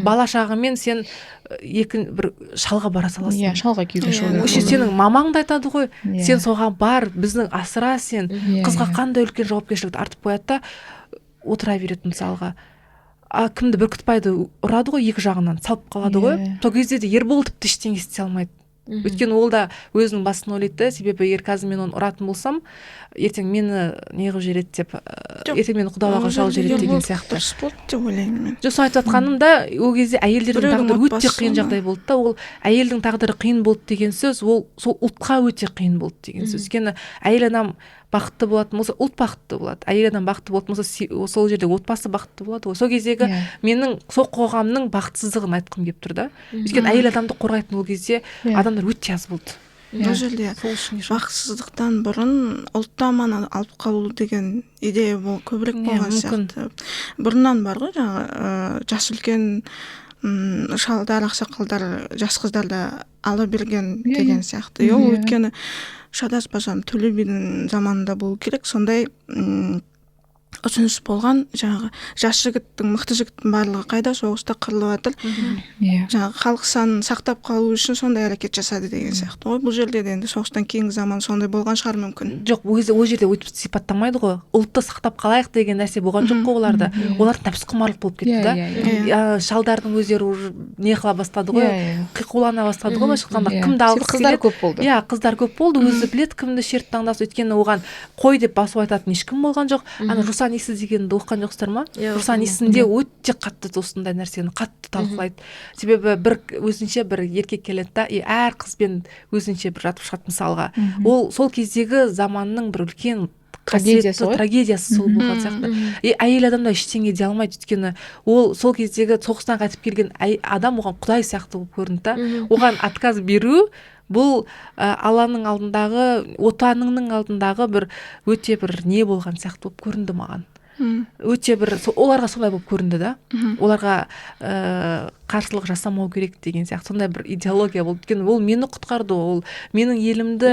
бала шағымен сен бір шалға бара саласың. Шалға күйеуге шығу. Сенің мамаң да айтады ғой, сен соған бар, біздің асыра, сен қызға қандай үлкен жауапкершілікті артып қояды да отыра береді мысалға. Кімді Бүркітбайды ұрады ғой, екі жағынан салып қалады ғой. Сол кезде де Ербол тіпті ештеңе істей алмайды. Өйткені ол да өзінің басын ойлайды, себебі егер қазір мен оны ұратын болсам, ертең мені неғып жібереді деп, ертең мені құдаларға жау жібереді деген сияқты. Спорт деп ойлаймын мен. Жоқ, соны айтып жатқаным да, ол кезде әйелдердің тағдыры өте қиын жағдай болды да. Ол әйелдің тағдыры қиын болды деген сөз, ол сол ұлтқа өте қиын болды деген сөз. Өйткені әйел адам бақытты болатын болса, ұлт бақытты болады. Әйел адам бақытты болатын болса, сол жерде отбасы бақытты болады ғой. Сол кездегі менің сол қоғамның бақытсыздығын айтқым келіп тұр да. Өйткені әйел адамды қорғайтын ол кезде адамдар өте аз болды. Бұл жерде бақытсыздықтан бұрын ұлтты аман алып қалу деген идея көбірек болған сияқты. Бұрыннан бар ғой, жаңағы жас үлкен шалдар, ақсақалдар, жас қыздарды ала берген деген сияқты. Өйткені шадаспасам Төле бидің заманында болу керек, сондай ұсыныс болған. Жаңағы жас жігіттің, мықты жігіттің барлығы қайда, соғыста қырылып жатыр. Жаңағы халық санын сақтап қалу үшін сондай әрекет жасады деген сияқты ғой. Бұл жерде де енді соғыстан кейінгі заман сондай болған шығар мүмкін. Жоқ, ол жерде өйтіп сипаттамайды ғой. Ұлтты сақтап қалайық деген нәрсе болған жоқ қой оларда. Олар нәпсіқұмарлық болып кетті да. Шалдардың өздері не қыла бастады ғой, қиқулана бастады ғой, шыққанда кімді алғысы келеді. Қыздар көп болды. Қыздар көп болды, өзі біледі кімді шерт таңдаса, өйткені оған қой деп басу айтатын ешкім болған жоқ. Руслан Исы дегенді оқыған жоқсыздар ма? Руслан Исінде өте қатты осындай нәрсені қатты талқылайды. Себебі өзінше бір еркек келеді да, әр қызбен өзінше бір жатып шығады мысалға. Ол сол кездегі заманның бір үлкен трагедиясы сол болған сияқты. Әйел адам да ештеңе дей алмайды, өйткені ол сол кездегі соғыстан қайтып келген адам оған құдай сияқты болып көрінді да. Оған отказ беру бұл Алланың алдындағы, отаныңның алдындағы бір өте бір не болған сияқты болып көрінді маған. Өте бір оларға солай болып көрінді да. Оларға қарсылық жасамау керек деген сияқты сондай бір идеология болды. Өйткені ол мені құтқарды, ол менің елімді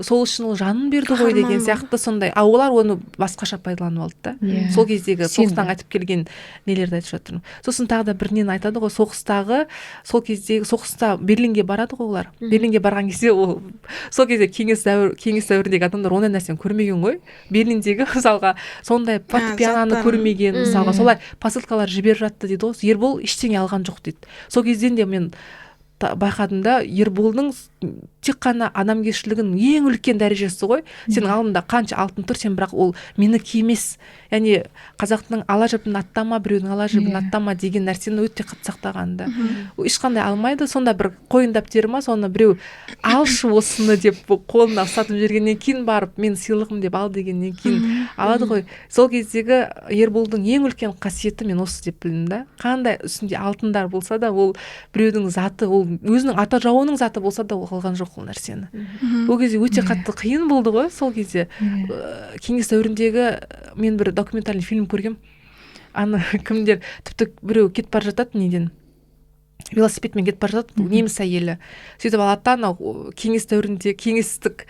сол үшін ол жанын берді ғой деген сияқты сондай. Олар оны басқаша пайдаланып алды да. Сол кездегі соғыстан қайтып келген нелерді айтып жатырмын. Сосын тағы да бір нені айтады ғой, соғыстағы, сол кездегі соғыста Берлинге барады ғой олар. Берлинге барған кезде ол сол кезде кеңес дәуіріндегі адамдар ондай нәрсені көрмеген ғой. Берлиндегі мысалға сондай фортепианоны көрмеген, мысалға солай посылкалар жіберіп жатты дейді ғой. Ербол ештеңе алған жоқ дейді. Сол кезден де мен байқадым да, Ерболдың тек қана адамгершілігінің ең үлкен дәрежесі ғой. Сенің алдыңда қанша алтын тұр, сен бірақ ол менікі емес. Яғни қазақтың ала жібін аттама, біреудің ала жібін аттама деген нәрсені өте қатты сақтаған да. Ешқандай алмайды. Сонда бір қойындап дер ма, соны біреу алшы осыны деп қолына ұстатып жібергеннен кейін барып мен сыйлығым деп ал дегеннен кейін алады ғой. Сол кездегі Ерболдың ең үлкен қасиеті мен осы деп білдім да. Қандай үстінде алтындар болса да, ол біреудің заты, ол өзінің ата жауының заты болса да ол қалған жоқ ол нәрсені. Ол кезде өте қатты қиын болды ғой. Сол кезде кеңес дәуіріндегі мен бір документальный фильм көргем. Аны кімдер тіпті біреу кетіп бара жатады неден, велосипедмен кетіп бара жатады, неміс әйелі. Сөйтіп алады да, анау кеңес дәуірінде кеңестік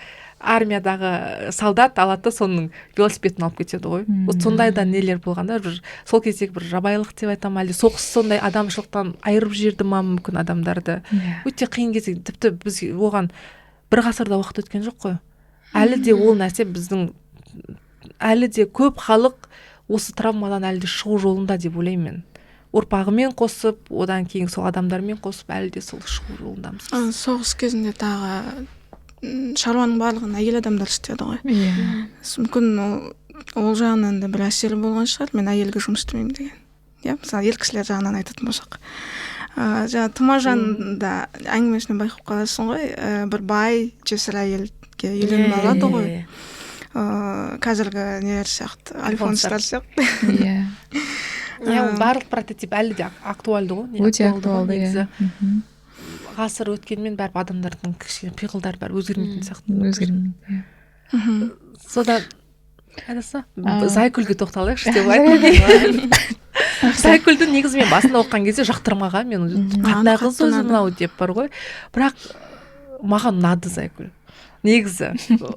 армиядағы солдат алады да соның велосипедін алып кетеді ғой. Сондай да нелер болғанда, сол кездегі бір жабайылық деп айтам, әлде соғыс сондай адамшылықтан айырып жіберді ма мүмкін адамдарды. Өте қиын кезде, тіпті біз оған бір ғасырда уақыт өткен жоқ қой. Әлі де ол нәрсе біздің, әлі де көп халық осы травмадан әлі де шығу жолында деп ойлаймын мен. Ұрпағымен қосып, одан кейін сол адамдармен қосып, әлі де сол шығу жолындамыз. Соғыс кезінде тағы шаруаның барлығын әйел адамдар істеді ғой. Мүмкін ол жағынан да бір әсері болған шығар, мен әйелге жұмыс істемеймін деген. Мысалы, ер кісілер жағынан айтатын болсақ. Жаңа Тұмажанда әңгімесінен байқап қаласың ғой, бір бай жесір әйелге үйленіп алады ғой. Қазіргі нелер сияқты, альфонстар сияқты. Ол барлық прототип әлі де актуалды ғой. Өте актуалды, иә. Ғасыр өткенмен бәрі адамдардың кішкене пиғылдары бәрі өзгермейтін сияқты. Өзгермейді. Содан Зайкүлге тоқталайықшы деп айтамын. Зайкүлді негізі мен басында оқыған кезде жақтырмаған, мен қандай қыз өзі мынау деп бар ғой. Бірақ маған ұнады Зайкүл. Негізі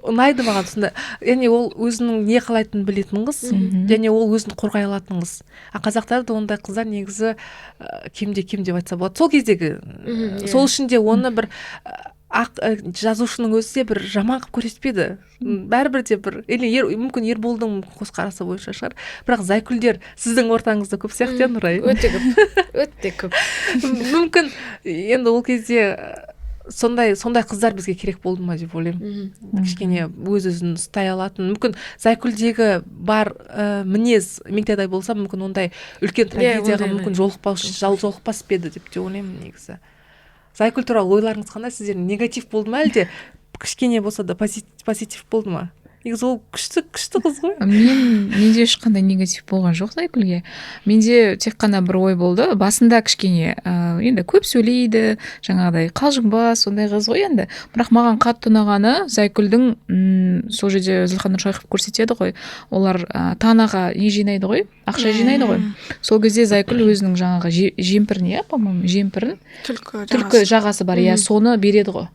ұнайды маған сонда. Яғни ол өзінің не қалайтынын білетін қыз, және ол өзін қорғай алатын қыз. Қазақтарда ондай қыздар негізі кемде кем деп айтса болады. Сол кездегі, сол үшін де оны бір жазушының өзі де бір жаман қылып көрсетпеді. Бәрібір де бір, мүмкін Ерболдың көзқарасы бойынша шығар. Бірақ Зайкүлдер сіздің ортаңызда көп сияқты, Нұрай. Өте көп, өте көп. Мүмкін енді ол кезде сондай қыздар бізге керек болды ма деп ойлаймын. Кішкене өз-өзін ұстай алатын. Мүмкін Зайкүлдегі бар мінез меңтайдай болса, мүмкін ондай үлкен трагедияға мүмкін жолықпас еді деп те ойлаймын негізі. Зайкүл туралы ойларыңыз қандай? Сіздердің негатив болды ма, әлде кішкене болса да позитив болды ма? Негізі ол күшті қыз ғой. Менде ешқандай негатив болған жоқ Зайкүлге. Менде тек қана бір ой болды. Басында кішкене енді көп сөйлейді, жаңағыдай қалжыңбас, сондай қыз ғой енді. Бірақ маған қатты ұнағаны Зайкүлдің сол жерде Зілхан Нұршайықов көрсетеді ғой. Олар танаға не жинайды ғой, ақша жинайды ғой. Сол кезде Зайкүл өзінің жаңағы жемпірін, по-моему, жемпірін, түлкі жағасы бар, соны береді ғой.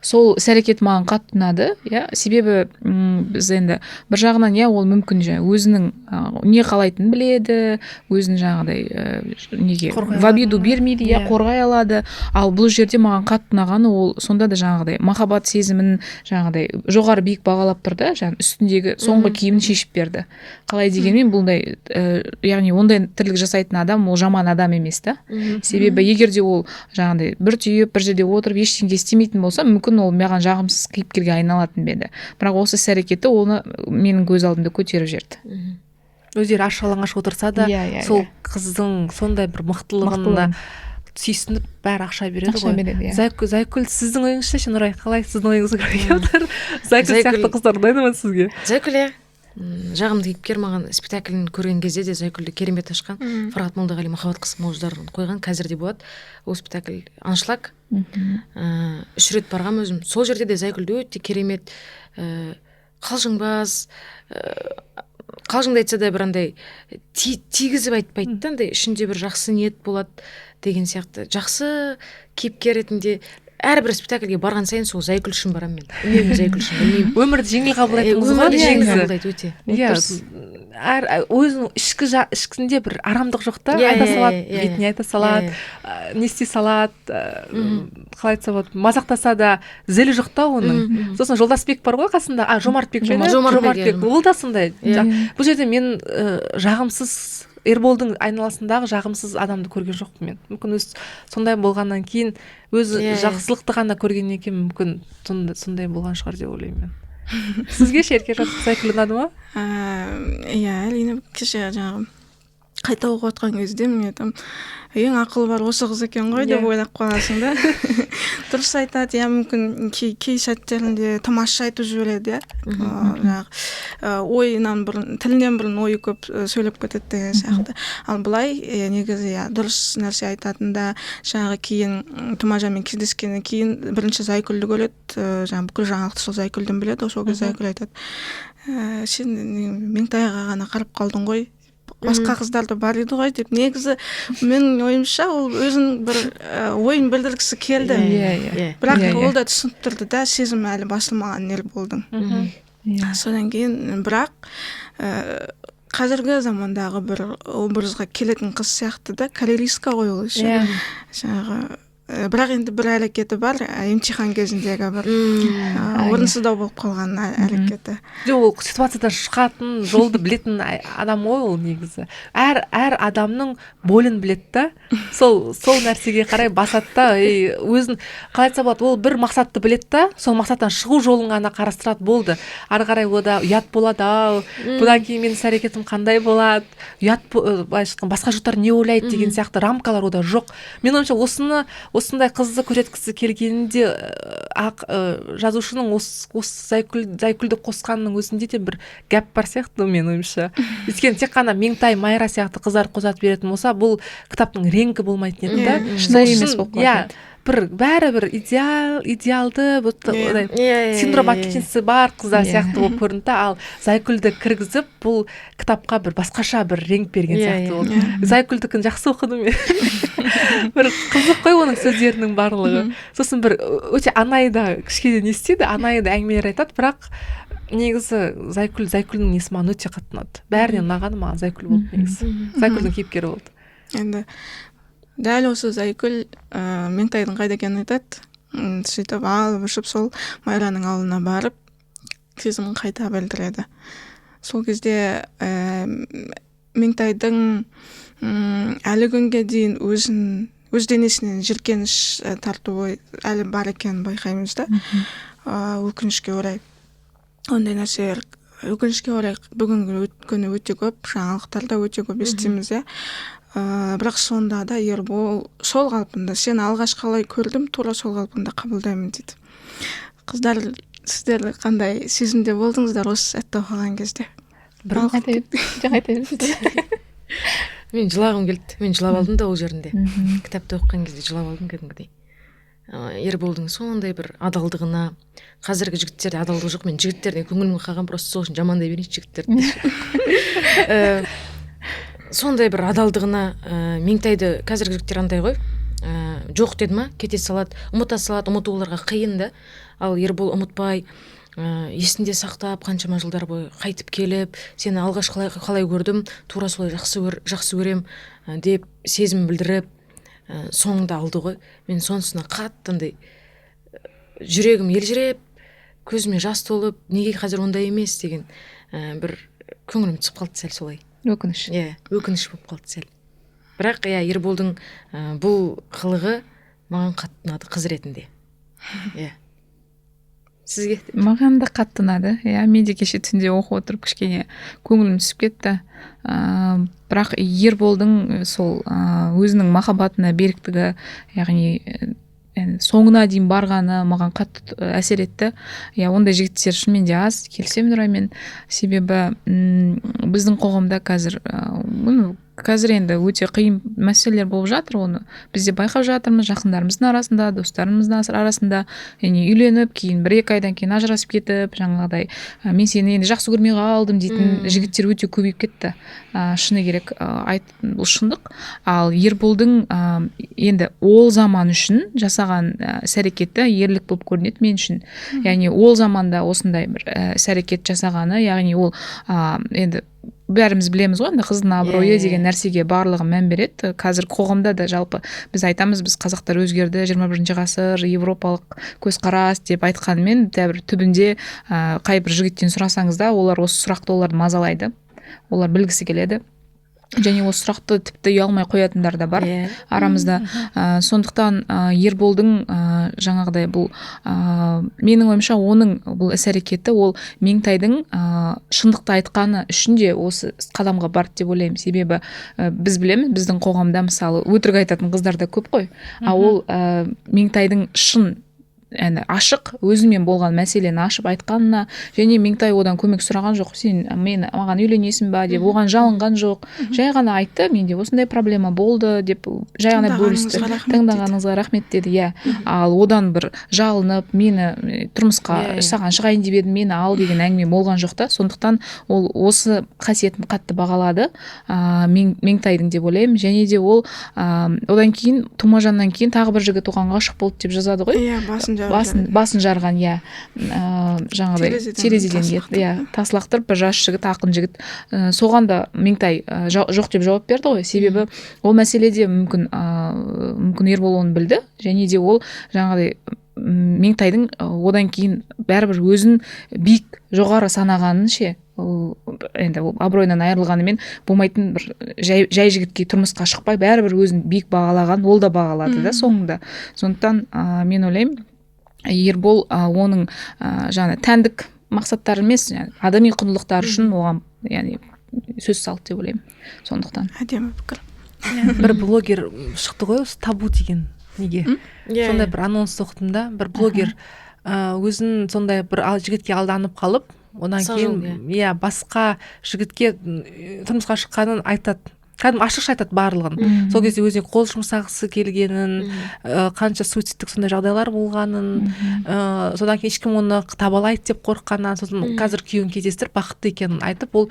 Сол іс-әрекет маған қатты ұнады, себебі біз енді бір жағынан ол мүмкін өзінің не қалайтынын біледі, өзін жаңағыдай неге в обиду бермейді, қорғай алады. Ал бұл жерде маған қатты ұнағаны ол сонда да жаңағыдай махаббат сезімін жаңағыдай жоғары биік бағалап тұрды, жаңағы үстіндегі соңғы киімін шешіп берді. Қалай дегенмен бұндай, яғни ондай тірлік жасайтын адам ол жаман адам емес та. Себебі егер де ол жаңағыдай бір түйіп бір жерде отырып ештеңе істемейтін болса, мүмкін ол маған жағымсыз кейіпкерге айналатын беді. Бірақ осы іс-әрекеті оны менің көз алдымда көтеріп жіберді. Өздері аш-жалаңаш отырса да, сол қыздың сондай бір мықтылығына сүйсініп бәрі ақша береді ғой. Зайкүл, сіздің ойыңызша ше, Нұрай, қалай сіздің ойыңызға келіп отыр? Зайкүл сияқты қыздар ұнайды ма сізге? Зайкүл, жағымды кейіпкер, маған спектаклін көрген кезде де Зайкүлді керемет ашқан. Фархат Молдағали махаббат қызық мол-жолдарын қойған, қазір де болады. Ол спектакль аншлаг. 3 рет барғам өзім. Сол жерде де Зайкүлді өте керемет, қалжыңбаз, қалжыңды айтса да бір андай тигізіп айтпайды да, андай ішінде бір жақсы ниет болады деген сияқты. Жақсы кейіпкер ретінде әрбір спектакльге барған сайын сол Зайкүл үшін барамын мен. Үнемі Зайкүл үшін, білмеймін. Өмірді жеңіл қабылдайтын ғой. Жеңіл қабылдайды өте. Өзінің ішкісінде бір арамдық жоқ та, айта салады, бетіне айта салады, не істей салады, қалай айтса болады, мазақтаса да зілі жоқ та оның. Сосын Жолдасбек бар ғой қасында, Жомартбек, ол да сондай. Бұл жерде мен жағымсыз Ерболдың айналасындағы жағымсыз адамды көрген жоқпын мен. Мүмкін өз сондай болғаннан кейін өзі жақсылықты ғана көргеннен кейін мүмкін сондай болған шығар деп ойлаймын мен. Сізге ше Еркежан Зайкүл ұнады ма? Иә, әрине кеше жаңағы қайта оқып отқан кезде мен айтамын, ең ақылы бар осы қыз екен ғой деп ойлап қаласың да. Дұрыс айтады, иә, мүмкін кей сәттерінде тамаша айтып жібереді, иә. Ойынан бұрын, тілінен бұрын ойы көп сөйлеп кетеді деген сияқты. Ал былай негізі дұрыс нәрсе айтатында, жаңағы кейін Тұмажанмен кездескеннен кейін бірінші Зайкүлді көреді, жаңағы бүкіл жаңалықты сол Зайкүлден біледі, сол кезде Зайкүл айтады, сен Меңтайға ғана қарап қалдың ғой, басқа қыздар да бар еді ғой деп. Негізі менің ойымша ол өзінің бір ойын білдіргісі келді. Бірақ ол да түсініп тұрды да, сезім әлі басылмаған Ерболдың. Содан кейін бірақ қазіргі замандағы бір образға келетін қыз сияқты да, карьеристка ғой ол еще. Жаңағы бірақ енді бір әрекеті бар, емтихан кезіндегі бір орынсыздау болып қалған әрекеті. Ол ситуациядан шығатын жолды білетін адам ғой ол негізі. Әр адамның болын біледі да, сол нәрсеге қарай басады да, өзін қалай айтса болады, ол бір мақсатты біледі да, сол мақсаттан шығу жолын ғана қарастырады, болды. Ары қарай ода ұят болады ау, бұдан кейін менің іс-әрекетім қандай болады, ұят басқа жұрттар не ойлайды деген сияқты рамкалар ода жоқ. Мен ойымша осындай қызды көрсеткісі келгенінде жазушының осы Зайкүлді қосқанның өзінде де бір гәп бар сияқты мен ойымша. Өйткені тек қана Меңтай, Майра сияқты қыздар қосатып беретін болса, бұл кітаптың реңкі болмайтын еді да. Шынайы емес болып қалады. Бәрі бір идеалды синдром отличницы бар қыздар сияқты болып көрінді, ал Зайкүлді кіргізіп бұл кітапқа бір басқаша бір реңк берген сияқты болды. Зайкүлдікін жақсы оқыдым мен. Бір қызық қой оның сөздерінің барлығы. Сосын бір өте анайда кішкене не істейді, анайда әңгімелер айтады, бірақ негізі Зайкүлдің несі маған өте қатты ұнады. Бәрінен ұнағаны маған Зайкүл болды негізі. Зайкүлдің кейіпкері болды. Енді дәл осы Зайкүл Меңтайдың қайда екенін айтады. Сөйтіп алып ұшып сол Майраның ауылына барып, сезімін қайта білдіреді. Сол кезде Меңтайдың әлі күнге дейін өз денесінен жиіркеніш тартуы әлі бар екенін байқаймыз да. Өкінішке орай ондай нәрселер, өкінішке орай бүгінгі күні өте көп, жаңалықтарда өте көп естиміз, иә. Бірақ сонда да Ербол сол қалпында, сен алғаш қалай көрдім, тура сол қалпында қабылдаймын дейді. Қыздар, сіздер қандай сезімде болдыңыздар осы сәтті оқыған кезде? Мен жылағым келді. Мен жылап алдым да ол жерінде. Кітапты оқыған кезде жылап алдым кәдімгідей. Ерболдың сондай бір адалдығына, қазіргі жігіттерде адалдық жоқ, мен жігіттерден көңілім қалған, просто сол үшін жамандай берейінші жігіттерді. Сондай бір адалдығына, Меңтайды қазіргі жігіттер андай ғой, жоқ деді ма, кете салады, ұмыта салады, ұмыту оларға қиын да. Ал Ербол ұмытпай, есінде сақтап, қаншама жылдар бойы қайтып келіп, сені алғаш қалай көрдім, тура солай жақсы көрем деп сезім білдіріп, соңында алды ғой. Мен сонысына қаттындай жүрегім елжіреп, көзіме жас толып, неге қазір ондай емес деген бір көңілім түсіп қалды сәл солай. Өкініш. Өкініш болып қалды сәл. Бірақ Ерболдың бұл қылығы маған қатты ұнады қыз ретінде. Сізге? Маған да қатты ұнады. Мен де кеше түнде оқып отырып кішкене көңілім түсіп кетті. Бірақ Ерболдың сол өзінің махаббатына беріктігі, яғни соңына дейін барғаны маған қатты әсер етті. Ондай жігіттер шынымен де аз, келісемін Нұраймен. Себебі біздің қоғамда қазір енді өте қиын мәселелер болып жатыр, оны біз де байқап жатырмыз, жақындарымыздың арасында, достарымыздың арасында, үйленіп, кейін 1-2 айдан кейін ажырасып кетіп, жаңағыдай мен сені енді жақсы көрмей қалдым дейтін жігіттер өте көбейіп кетті. Шыны керек, бұл шындық. Ал Ерболдың енді ол заман үшін жасаған іс-әрекеті ерлік болып көрінеді мен үшін. Яғни ол заманда осындай бір іс-әрекет жасағаны, яғни ол енді бәріміз білеміз ғой, қыздың абыройы деген нәрсеге барлығы мән береді. Қазір қоғамда да жалпы біз айтамыз, біз қазақтар өзгерді, 21 ғасыр, европалық көзқарас деп айтқанымен, дәбір түбінде қай бір жігіттен сұрасаңыз да, олар осы сұрақты оларды мазалайды. Олар білгісі келеді. және осы сұрақты тіпті ұялмай қоятындар да бар арамызда. Сондықтан Ерболдың жаңағыдай бұл менің ойымша оның бұл іс-әрекеті ол Меңтайдың шындықты айтқаны үшін де осы қадамға барды деп ойлаймын. Себебі біз білеміз, біздің қоғамда мысалы өтірік айтатын қыздар да көп қой. Ол Меңтайдың шын ашық өзімен болған мәселені ашып айтқанына, және Меңтай одан көмек сұраған жоқ. Сен маған үйленесің ба деп оған жалынған жоқ. Жай ғана айтты, менде осындай проблема болды деп жай ғана бөлісті. Тыңдағаныңызға рахмет деді. Ал одан бір жалынып, мені тұрмысқа саған шығайын деп едім, мені ал деген әңгіме болған жоқ та. Сондықтан ол осы қасиетін қатты бағалады Меңтайдың деп ойлаймын. Және де ол одан кейін Тұмажаннан кейін тағы бір жігіт оған ғашық болды деп жазады ғой. Басын жарған, жаңағыдай терезеден тас лақтырып бір жас жігіт, ақын жігіт. Соған да Меңтай жоқ деп жауап берді ғой. Себебі ол мәселеде мүмкін Ербол оны білді, және де ол жаңағыдай Меңтайдың одан кейін бәрібір өзін биік жоғары санағанын енді абыройынан айырылғанымен болмайтын бір жай жігітке тұрмысқа шықпай бәрібір өзін биік бағалаған, ол да бағалады да соңында. Сондықтан мен ойлаймын, Ербол оның тәндік мақсаттары емес, адами құндылықтар үшін оған сөз салды деп ойлаймын. Сондықтан әдемі пікір. Бір блогер шықты ғой, табу деген. Неге? Сондай бір анонс оқыдым да, бір блогер өзін сондай бір жігітке алданып қалып, одан кейін басқа жігітке тұрмысқа шыққанын айтады. Кәдімгі ашықша айтады барлығын. Сол кезде өзіне қол жұмсағысы келгенін, қанша суицидтік сондай жағдайлар болғанын, содан кейін ешкім оны табалайды деп қорыққанын, сосын қазір күйеуін кездестіріп бақытты екенін айтып, ол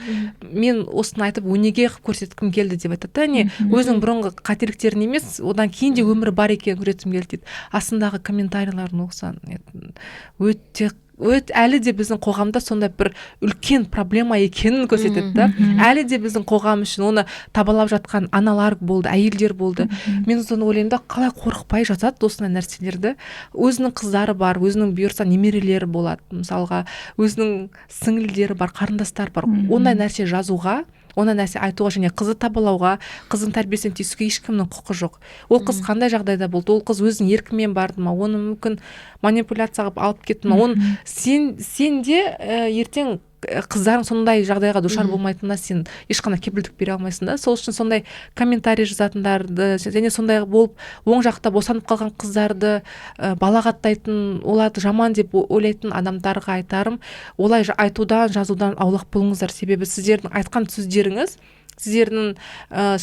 мен осыны айтып өнеге көрсеткім келді деп айтады. Өзінің бұрынғы қателіктерін емес, одан кейін де өмірі бар екенін көрсеткім келді дейді. Астындағы комментарийларын оқысан әлі де біздің қоғамда сондай бір үлкен проблема екенін көрсетеді да. Әлі де біздің қоғам үшін оны табалап жатқан аналар болды, әйелдер болды. Мен соны ойлаймын да, қалай қорықпай жатады осындай нәрселерді. Өзінің қыздары бар, өзінің бұйырса немерелері болады, мысалға өзінің сіңілдері бар, қарындастары бар. Ондай нәрсе жазуға, ондай нәрсе айтуға және қызды табалауға, қыздың тәрбиесіне тиісуге ешкімнің құқы жоқ. Ол қыз қандай жағдайда болды? Ол қыз өзінің еркімен барды ма? Оны мүмкін манипуляцияға алып кетті ма? Оны сен де ертең қыздарың сондай жағдайға душар болмайтынына сен ешқандай кепілдік бере алмайсың да. Сол үшін сондай комментарий жазатындарды және сондай болып оң жақта босанып қалған қыздарды балағаттайтын, оларды жаман деп ойлайтын адамдарға айтарым, олай айтудан, жазудан аулақ болыңыздар. Себебі сіздердің айтқан сөздеріңіз, сіздердің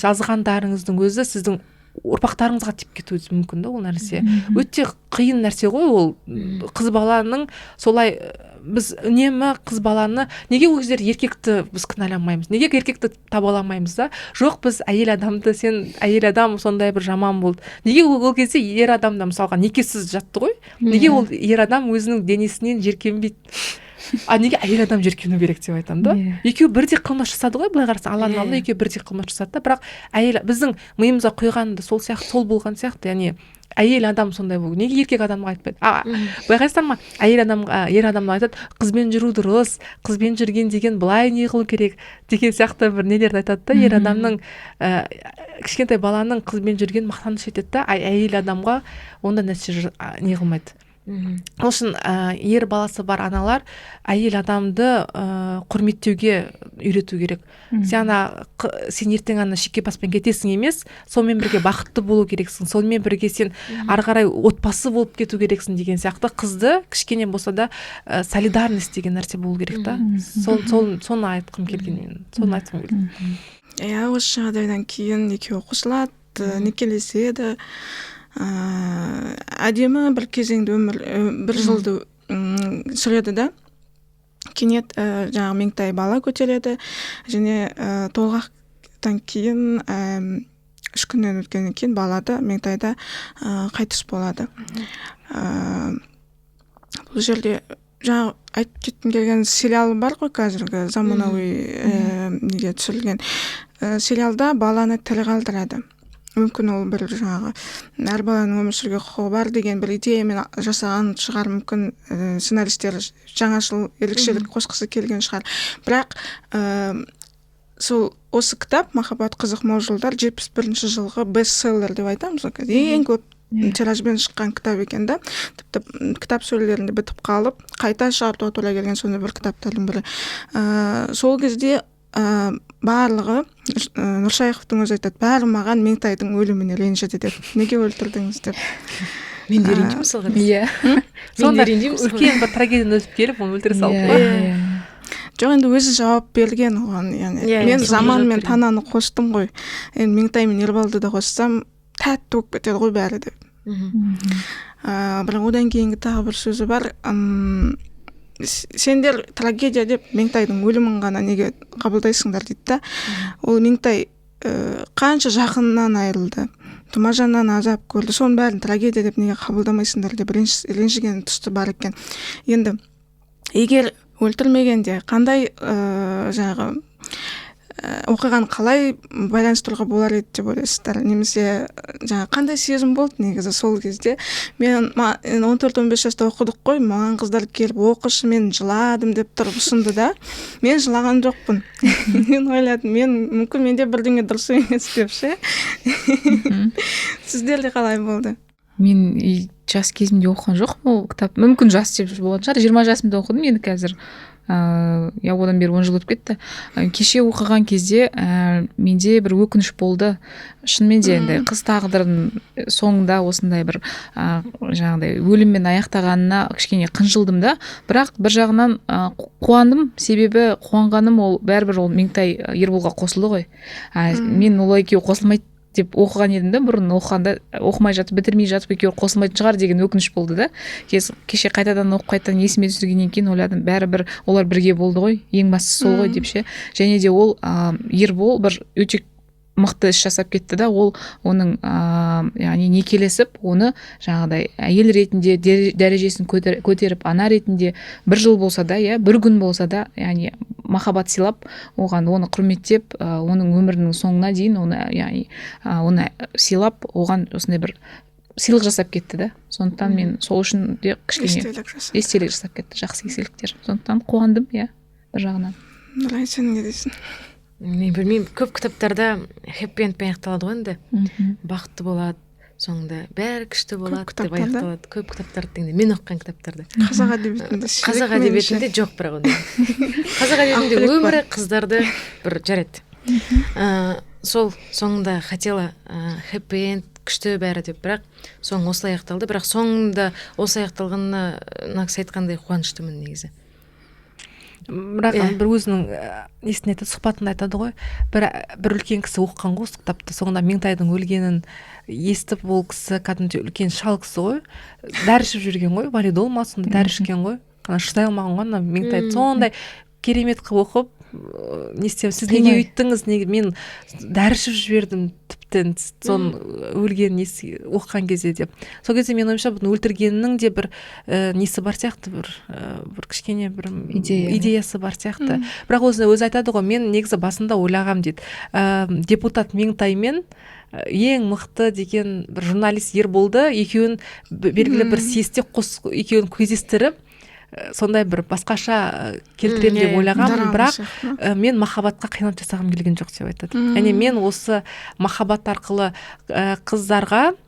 жазғандарыңыздың өзі сіздің ұрпақтарыңызға тиіп кетуі мүмкін да. Ол нәрсе өте қиын нәрсе ғой. Ол қыз баланың солай, біз үнемі қыз баланы, неге ол кездер еркекті біз кінәламаймыз, неге еркекті табаламаймыз да? Жоқ, біз әйел адамды, сен әйел адам сондай бір жаман болды. Неге ол кезде ер адамда мысалға некесіз жатты ғой? Неге ол ер адам өзінің денесінен жеркенбейді? Неге әйел адам жеркену керек деп айтамын да. Екеуі бірдей қылмыс жасады ғой, былай қарасаң, Алланың алдында екеуі бірдей қылмыс жасады да. Бірақ әйел, біздің миымызға құйғаны да сол болған сияқты. Яғни әйел адам сондай болды. Неге еркек адамға айтпайды? Байқайсыздар ма? Әйел адамға, ер адамға айтады, қызбен жүру дұрыс, қызбен жүрген деген былай не қылу керек деген сияқты бір нелерді айтады да. Ер адамның кішкентай баланың қызбен жүрген мақтаныш етеді да, әйел адамға онда нәрсе не қылмайды. Ол үшін ер баласы бар аналар әйел адамды құрметтеуге үйрету керек. Сен ертең шеке баспен кетесің емес, сонымен бірге бақытты болу керексің, сонымен бірге сен ары қарай отбасы болып кету керексің деген сияқты. Қызды кішкене болса да солидарность деген нәрсе болу керек та. Соны айтқым келген мен. Соны айтқым келген. Осы жағдайдан кейін екеуі қосылады, некелеседі. Әдемі бір кезеңді бір жылды сүреді да. Кенет жаңағы Меңтай бала көтереді, және толғақтан кейін 3 күннен өткеннен кейін балада Меңтайда қайтыс болады. Бұл жерде жаңа айтып кеткім келген сериал бар ғой, қазіргі заманауи неге түсірілген сериалда баланы тірі қалдырады. Мүмкін ол бір жаңағы әр баланың өмір сүруге құқығы бар деген бір идеямен жасаған шығар, мүмкін сценаристер жаңашыл ерекшелік қосқысы келген шығар. Бірақ сол осы кітап махаббат қызық мол жылдар 71 жылғы бестселлер деп айтамыз ғой, ең көп тиражбен шыққан кітап екен да. Тіпті кітап сөрелерінде бітіп қалып қайта шығартуға тура келген сондай бір кітаптардың бірі. Сол кезде барлығы Нұршайықовтың өзі айтады, бәрі маған Меңтайдың өліміне ренжіді деп. Неге өлтірдіңіз деп. Мен де ренжимін мысалға. Иә. Сонда үлкен бір трагедияны өтіп келіп оны өлтіре салып қой. Жоқ, енді өзі жауап берген оған, яғни мен заман мен тананы қостым ғой, енді Меңтай мен Ерболды да қоссам тәтті болып кетеді ғой бәрі деп. Бірақ одан кейінгі тағы бір сөзі бар, сендер трагедия деп Меңтайдың өлімін ғана неге қабылдайсыңдар дейді да. Ол Меңтай қанша жақынынан айырылды, Тұмажаннан азап көрді, соның бәрін трагедия деп неге қабылдамайсыңдар деп ренжіген тұсы бар екен. Енді егер өлтірмегенде қандай жаңағы оқиғаны қалай байланыстыруға болар еді деп ойлайсыздар, немесе жаңа қандай сезім болды негізі сол кезде. Мен 14-15 жаста оқыдық қой, маған қыздар келіп оқышы, мен жыладым деп тұрып ұсынды да, мен жылаған жоқпын. Мен ойладым, мүмкін менде бірдеңе дұрыс емес деп ше. Сіздерде қалай болды? Мен жас кезімде оқыған жоқпын ол кітап. Мүмкін жас деп болатын шығар. 20 жасымда оқыдым, енді қазір одан бері 10 жыл өтіп кетті. Кеше оқыған кезде менде бір өкініш болды. Шынымен де енді қыз тағдырын соңында осындай бір жаңағыдай өліммен аяқтағанына кішкене қынжылдым да. Бірақ бір жағынан қуандым, себебі қуанғаным ол бәрібір ол Меңтай Ерболға қосылды ғой. Мен ол екеуі қосылмайды деп оқыған едім да, бұрын оқымай жатып бітірмей жатып екеуі қосылмайтын шығар деген өкініш болды да. Кеше қайтадан оқып қайтадан есіме түсіргеннен кейін ойладым, бәрібір олар бірге болды ғой, ең бастысы сол ғой деп ше. Және де ол Ербол бір өте мықты іс жасап кетті да. Ол оның яғни некелесіп, оны жаңағыдай әйел ретінде дәрежесін көтеріп, ана ретінде бір жыл болса да, бір күн болса да, яғни махаббат сыйлап, оны құрметтеп, оның өмірінің соңына дейін оны сыйлап, оған осындай бір сыйлық жасап кетті да. Сондықтан мен сол үшін де кішкене естелік жасап кетті, жақсы естеліктер. Сондықтан қуандым, бір жағынан. Нұрай, сен не дейсің? Мен білмеймін, көп кітаптарда хэппи-эндпен аяқталады ғой енді. Бақытты болады, соңында бәрі күшті болады деп аяқталады. Көп кітаптарды дегенде, мен оқыған кітаптарда. Қазақ әдебиетінде Қазақ әдебиетінде жоқ бірақ ондай. Қазақ әдебиетінде өмірі қыздарды бір жарайды. Сол соңында хотела хэппи-энд күшті бәрі деп, бірақ соң осылай аяқталды. Бірақ соңында осылай аяқталғанына мына кісі айтқандай қуаныштымын негізі. Бірақ бір өзінің несін айтады, сұхбатында айтады ғой, бір үлкен кісі оқыған ғой осы кітапты, соңында Меңтайдың өлгенін естіп, ол кісі кәдімгідей үлкен шал кісі ғой, дәрі ішіп жүрген ғой, валидол ма сонда дәрі ішкен ғой, шыдай алмаған ғой Меңтайды сондай керемет қылып оқып, не істеп, сіз неге үйттіңіз, мен дәрі ішіп жібердім тіптен сон өлген оқыған кезде деп. Сол кезде мен ойымша бұны өлтіргеннің де бір несі бар сияқты, бір кішкене бір идеясы бар сияқты. Бірақ өзі айтады ғой, мен негізі басында ойлағам дейді, депутат Меңтаймен ең мықты деген бір журналист Ерболды екеуін белгілі бір съезде екеуін кездестіріп сондай бір басқаша келтірем деп ойлағанмын, бірақ мен махаббатқа қиянат жасағым келген жоқ деп айтады. Яғни мен осы махаббат арқылы қыздарға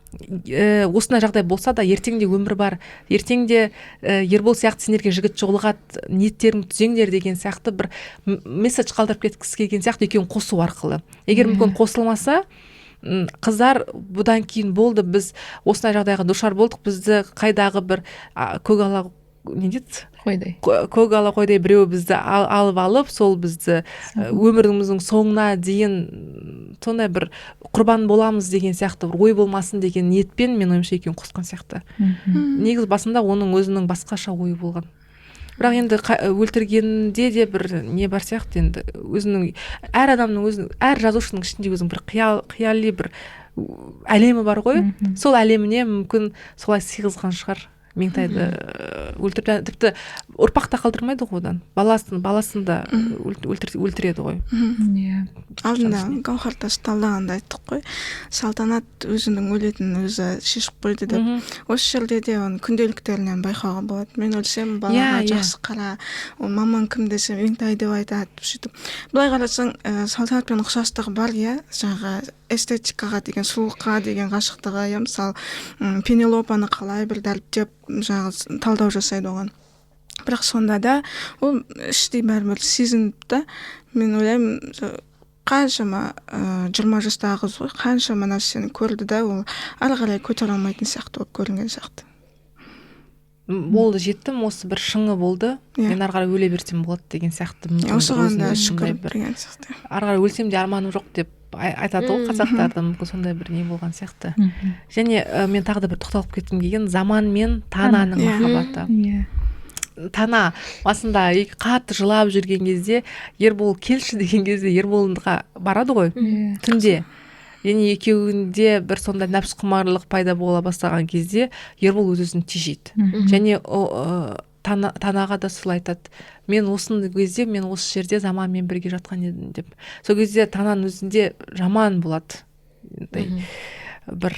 осындай жағдай болса да, ертеңде өмір бар, ертеңде Ербол сияқты сендерге жігіт жолығады, ниеттерің түзеңдер деген сияқты бір месседж қалдырып кеткісі келген сияқты екеуін қосу арқылы. Егер мүмкін қосылмаса, қыздар бұдан кейін болды, біз осындай жағдайға душар болдық, бізді қайдағы бір көгала қойдай біреу бізді алып, сол бізді өміріміздің соңына дейін сондай бір құрбан боламыз деген сияқты бір ой болмасын деген ниетпен мен ойымша екеуін қосқан сияқты. Негізі басында оның өзінің басқаша ойы болған. Бірақ енді өлтіргенде де бір не бар сияқты, енді өзінің әр адамның өзінің, әр жазушының ішінде өзінің бір қияли бір әлемі бар ғой, сол әлеміне мүмкін солай сыйғызған шығар. меңтайды өлтіріп, тіпті ұрпақ та қалдырмайды ғой одан, баласын да өлтіреді ғой. Иә. Алдында Гаухартас талдағанда айттық қой, Салтанат өзінің өлетінін өзі шешіп қойды деп. Осы жерде де оның күнделіктерінен байқауға болады. Мен өлсем балаға жақсы қара, ол мамаң кім десе Меңтай деп айтады, сөйтіп. Былай қарасаң, Салтанатпен ұқсастығы бар, иә, жаңағы эстетикаға деген, сұлулыққа деген ғашықтығы, иә, мысалы Пенелопаны қалай бір дәріптеп жаңағы талдау жасайды оған. Бірақ сонда да ол іштей бәрібір сезініп та, мен ойлаймын, қаншама 20 жастағы қыз ғой, қаншама нәрсені көрді да, ол ары қарай көтере алмайтын сияқты болып көрінген сияқты. Болды, жеттім, осы бір шыңы болды, мен ары қарай өле берсем болады деген сияқты. Осыған да шүкір деген сияқты. Ары қарай өлсем де арманым жоқ деп айтады ғой қазақтарда, мүмкін сондай бір не болған сияқты. Және мен тағы да бір тоқталып кеткім келген заман мен тананың махаббаты. Тана басында қатты жылап жүрген кезде Ербол келші деген кезде Ерболға барады ғой түнде. Және екеуінде бір сондай нәпсі құмарлық пайда бола бастаған кезде Ербол өзін тежейді. Және Танаға да солай айтады. Мен осындай кезде, мен осы жерде заманмен бірге жатқан едім деп. Сол кезде Тананың өзінде жаман болады. Бір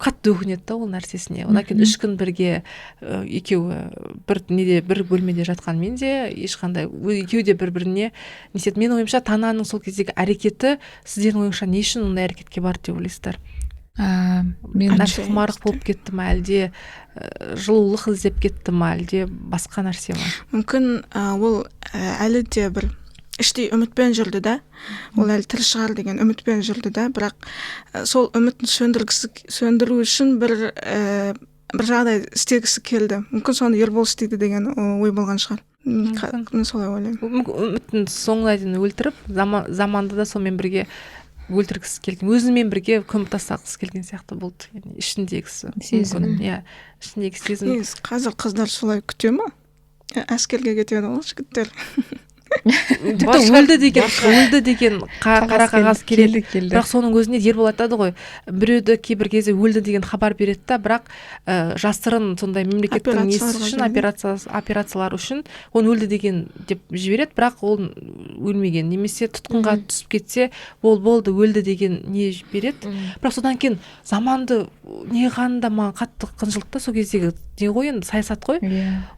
қатты өкінеді да ол нәрсесіне. Одан кейін 3 күн бірге екеуі бір бөлмеде жатқанмен де ешқандай екеуі де бір-біріне несет. Мен ойымша Тананың сол кездегі әрекеті сіздердің ойыңша не үшін ондай әрекетке барды деп ойлайсыздар? Мен нәпсі құмарлық болып кетті ме, әлде жылулық іздеп кетті ме, әлде басқа нәрсе ме? Мүмкін ол әлі де бір іштей үмітпен жүрді да, ол әлі тірі шығар деген үмітпен жүрді да, бірақ сол үмітін сөндіру үшін бір жағдай істегісі келді. Мүмкін соны Ербол істейді деген ой болған шығар. Мен солай ойлаймын. Үмітін соңына дейін өлтіріп, заманды да сонымен бірге өлтіргісі келген, өзімен бірге көміп тастағысы келген сияқты болды. Ішіндегісі сезім. Ішіндегі сезім. Қазір қыздар солай күте ме? Әскерге кетеді ғой жігіттер. өлді деген қара қағаз келеді. Бірақ соның өзіне Ербол айтады ғой, біреуді кейбір кезде өлді деген хабар береді да, бірақ жасырын сондай мемлекеттің несі үшін, операциялар үшін оны өлді деген деп жібереді, бірақ ол өлмеген. Немесе тұтқынға түсіп кетсе, ол болды, өлді деген не береді. Бірақ содан кейін заманды неғанда маған қатты қынжылтты, сол кездегі не ғой енді, саясат қой.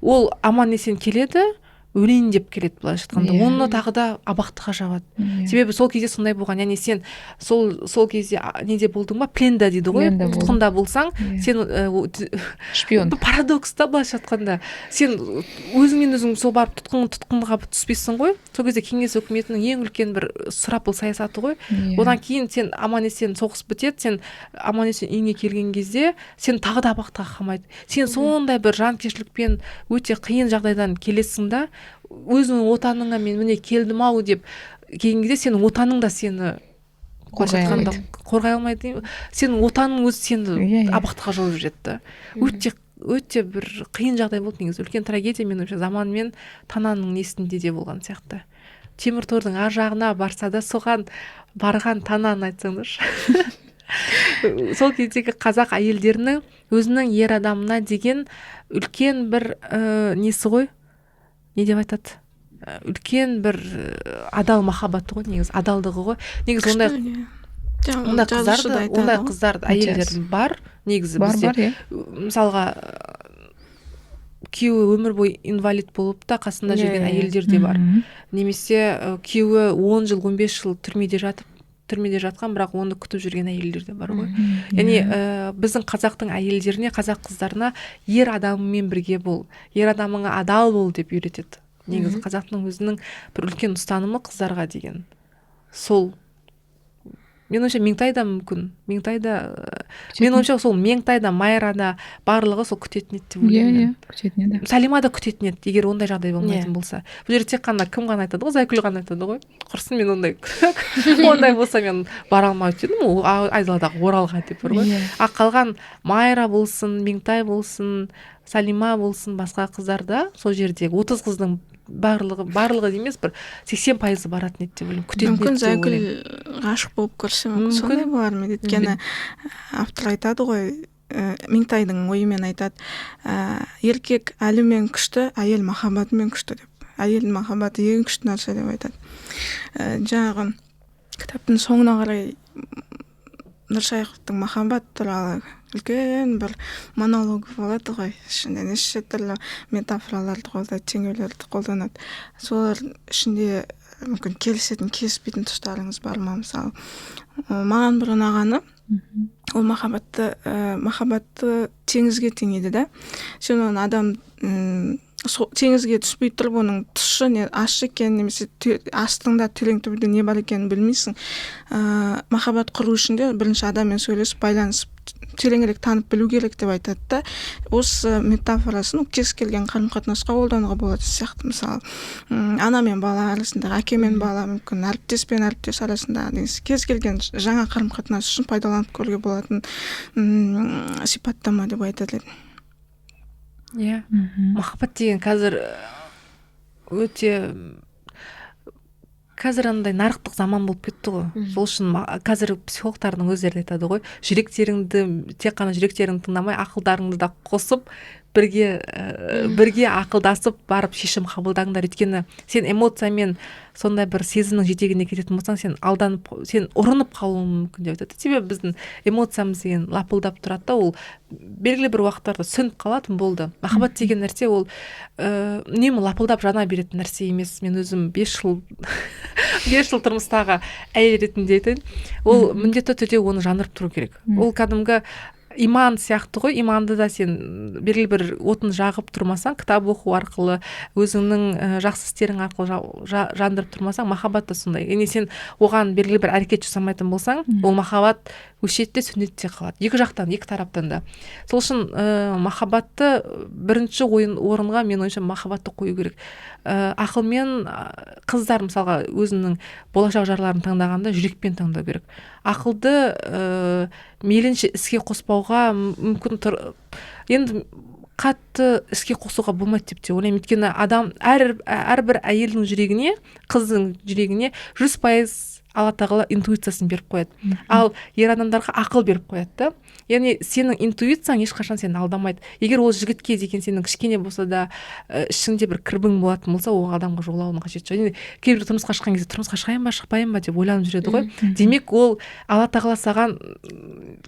Ол аман есен келеді, өлейін деп келеді былай жатқанда. Оны тағы да абақтыға жабады. Себебі сол кезде сондай болған. Яғни сен сол кезде неде болдың ба? Пленда дейді ғой. Тұтқында болсаң, сен шпион. Парадокс та былай жатқанда. Сен өзіңнен өзің сол барып тұтқынға түспейсің ғой. Сол кезде кеңес өкіметінің ең үлкен бір сұрапыл саясаты ғой. Одан кейін сен аман есен соғыс бітеді, сен аман есен үйіңе келген кезде сен тағы да абақтыға қамайды. Сен сондай бір жанкештілікпен өте қиын жағдайдан келесің да, өзіңнің отаныңа мен міне келдім ау деп келген кезде сенің отаның да сені қорғай алмайды. Сенің отаның өзі сені абақтыға жауып жібереді. Өте бір қиын жағдай болды негізі. Үлкен трагедия меніңше заман мен Тананың несінде де болған сияқты. Темір тордың ар жағына барса да соған барған Тананы айтсаңдаршы. Сол кездегі қазақ әйелдерінің өзінің ер адамына деген үлкен бір несі ғой, не деп айтады, үлкен бір адал махаббаты ғой негізі, адалдығы ғой негізі. Ондай қыздар әйелдер бар негізі бізде. Мысалға күйеуі өмір бойы инвалид болып та қасында жүрген әйелдер де бар. Немесе күйеуі 10 жыл 15 жыл түрмеде жатқан, бірақ оны күтіп жүрген әйелдер де бар ғой. Яғни біздің қазақтың әйелдеріне, қазақ қыздарына ер адамымен бірге бол, ер адамыңа адал бол деп үйретеді. Негізі қазақтың өзінің бір үлкен ұстанымы қыздарға деген. Сол мен ойымша Меңтай да мүмкін. Мен ойымша сол Меңтай да, Майра да барлығы сол күтетін еді деп ойлаймын. Күтетін еді. Салима да күтетін еді, егер ондай жағдай болмайтын болса. Бұл жерде тек қана кім ғана айтады ғой, Зайкүл ғана айтады ғой. Құрсын мен ондай болса мен бара алмай өтедім, ол айдаладағы Оралға деп бар ғой. Қалған Майра болсын, Меңтай болсын, Салима болсын, басқа қыздар да сол жердегі 30 қыздың барлығы емес, бір 80% баратын еді деп ойлаймын. Күтетін еді. Мүмкін Зайкүл ғашық болып көрсе, сондай болар ма? Өйткені автор айтады ғой, Меңтайдың ойымен айтады, еркек әлімен күшті, әйел махаббатымен күшті деп. Әйелдің махаббаты ең күшті нәрсе деп айтады. Жаңағы кітаптың соңына қарай Нұршайықовтың махаббат туралы үлкен бір монолог болады ғой, ішінде неше түрлі метафораларды қолдайды, теңеулерді қолданады. Солар ішінде мүмкін келісетін, келіспейтін тұстарыңыз бар ма? Мысалы, маған бір ұнағаны, ол махаббатты теңізге теңейді да. Сен оны адам теңізге түспей тұрып, оның тұщы не ащы екен, немесе астыңда терең түбінде не бар екенін білмейсің. Махаббат құру үшін де бірінші адаммен сөйлесіп, байланысып, тереңірек танып білу керек деп айтады да. Осы метафорасын кез келген қарым-қатынасқа қолдануға болады сияқты. Мысалы, ана мен бала арасындағы, әке мен бала, мүмкін әріптес пен әріптес арасындағы, кез келген жаңа қарым-қатынас үшін пайдаланып көруге болатын сипаттама деп айтады. Иә, махаббат деген қазір андай нарықтық заман болып кетті ғой. Сол үшін қазір психологтардың өздері айтады ғой, тек қана жүректеріңді тыңдамай, ақылдарыңды да қосып, бірге ақылдасып барып шешім қабылдаңдар. Өйткені сен эмоциямен сондай бір сезімнің жетегіне кететін болсаң, сен ұрынып қалуың мүмкін деп айтады. Себебі біздің эмоциямыз деген лапылдап тұрады да, ол белгілі бір уақыттарда сөніп қалатын болды. Махаббат деген нәрсе ол үнемі лапылдап жана беретін нәрсе емес. Мен өзім 5 жыл тұрмыстағы әйел ретінде айтайын, ол міндетті түрде оны жандырып тұру керек. Ол кәдімгі иман сияқты ғой. Иманды да сен белгілі бір отын жағып тұрмасаң, кітап оқу арқылы, өзіңнің жақсы істерің арқылы жандырып тұрмасаң, махаббат та сондай. Яғни сен оған белгілі бір әрекет жасамайтын болсаң, ол махаббат өшеді де сөнеді де қалады. Екі жақтан, екі тараптан да. Сол үшін махаббатты бірінші орынға, мен ойымша, махаббатты қою керек. Ақылмен қыздар мысалға өзінің болашақ жарларын таңдағанда жүрекпен таңдау керек. Ақылды мейлінше іске қоспауға мүмкін енді қатты іске қосуға болмайды деп те ойлаймын. Өйткені адам әрбір әйелдің жүрегіне, қыздың жүрегіне 100% Алла тағала интуициясын беріп қояды. Ал ер адамдарға ақыл беріп қояды да. Яғни сенің интуицияң ешқашан сені алдамайды. Егер ол жігітке деген сенің кішкене болса да ішіңде бір кірбің болатын болса, ол адамға жолауының қажеті жоқ. Яғни кейбір тұрмысқа шыққан кезде тұрмысқа шығайын ба, шықпайын ба деп ойланып жүреді ғой. Демек ол Алла тағала саған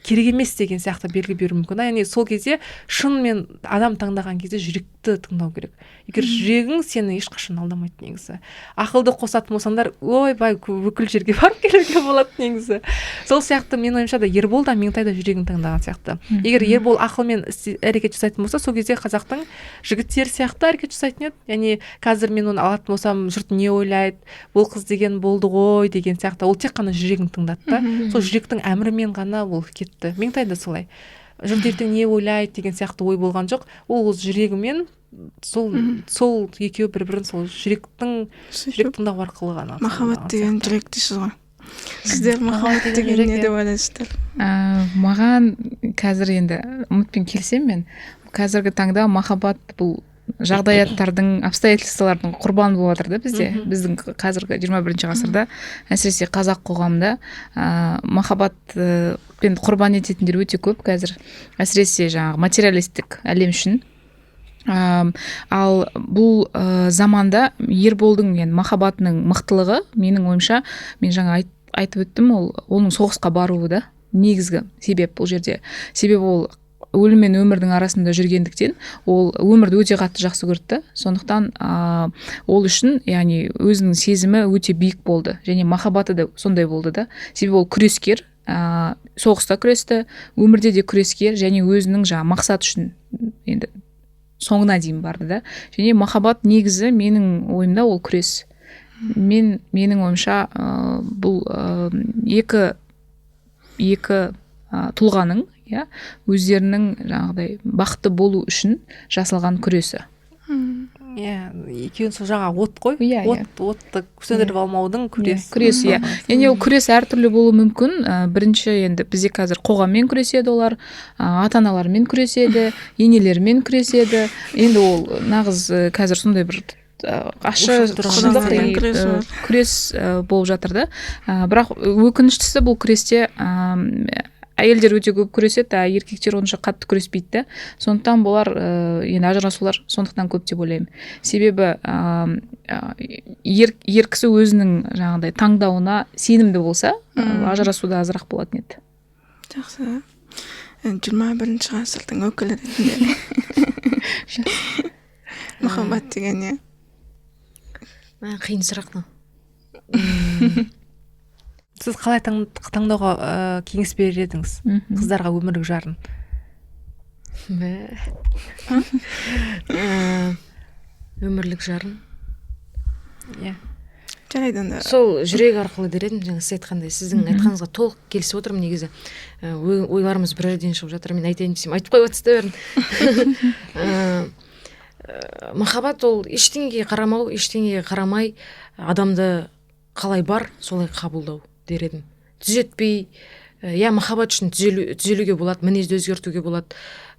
керек емес деген сияқты белгі беруі мүмкін. Яғни сол кезде шынымен адам таңдаған кезде жүректі тыңдау керек. Егер жүрегің сені ешқашан алдамайды негізі. Ақылды қосатын болсаңдар, ойбай, бүкіл жерге барып келуге болады негізі. Сол сияқты мен ойымша да Ербол да Меңтай да жүрегін таңдаған сияқты. Егер Ербол ақылмен әрекет жасайтын болса, сол кезде қазақтың жігіттері сияқты әрекет жасайтын еді. Яғни қазір мен оны алатын болсам, жұрт не ойлайды, бұл қыз деген болды ғой деген сияқты. Ол тек қана жүрегін тыңдады да. Сол жүректің әмірімен ғана ол кетті. Меңтай да солай. Жұрт ертең не ойлайды деген сияқты ой болған жоқ. Ол жүрегімен сол екеуі бір-бірін сол жүрек тыңдау арқылы ғана. Махаббат деген жүрек дейсіз ғой. Сіздер махаббат деген не деп ойлайсыздар? Маған қазір енді үмітпен келсем, мен қазіргі таңда махаббат бұл жағдаяттардың, обстоятельстволардың құрбаны болып жатыр да бізде. Біздің қазіргі 21 ғасырда, әсіресе қазақ қоғамында махаббатпен құрбан ететіндер өте көп қазір. Әсіресе жаңағы материалистік әлем үшін. Ал бұл заманда Ерболдың махаббатының мықтылығы, менің ойымша, мен жаңа айтып өттім, оның соғысқа баруы да негізгі себеп бұл жерде. Себебі ол өлім мен өмірдің арасында жүргендіктен, ол өмірді өте қатты жақсы көрді. Сондықтан ол үшін, яғни өзінің сезімі өте биік болды, және махаббаты да сондай болды да. Себебі ол күрескер, соғыста күресті, өмірде де күрескер, және өзінің мақсат үшін енді соңына дейін барды да. Және махаббат негізі менің ойымда ол күрес. Менің ойымша бұл екі тұлғаның өздерінің жаңағыдай бақытты болу үшін жасалған күресі. Екеуін сол жаңа от қой, отты сөндіріп алмаудың күресі. Яғни ол күрес әртүрлі болуы мүмкін. Бірінші енді бізде қазір қоғаммен күреседі олар, ата-аналармен күреседі, енелермен күреседі. Енді ол нағыз қазір сондай бір күрес болып жатыр да. Бірақ өкініштісі бұл күресте әйелдер өте көп күреседі, а еркектер онша қатты күреспейді да. Сондықтан болар енді ажырасулар сондықтан көп деп ойлаймын. Себебі ер кісі өзінің жаңағыдай таңдауына сенімді болса, ажырасуда азырақ болатын еді. Жақсы. 21-ші ғасырдың өкілі ретінде махаббат деген не? Қиын сұрақ. Сіз қалай таңдауға кеңес берер едіңіз қыздарға өмірлік жарын? Өмірлік жарын? Иә. Жарайды онда. Сол жүрек арқылы дер едім, жаңа сіз айтқандай. Сіздің айтқаныңызға толық келісіп отырмын негізі. Ойларымыз бір жерден шығып жатыр. Мен айтайын десем, айтып қойып отырсыздар. Махаббат ол ештеңеге қарамау, ештеңеге қарамай адамды қалай бар, солай қабылдау дер едім. Түзетпей, махаббат үшін түзелуге болады, мінезді өзгертуге болады.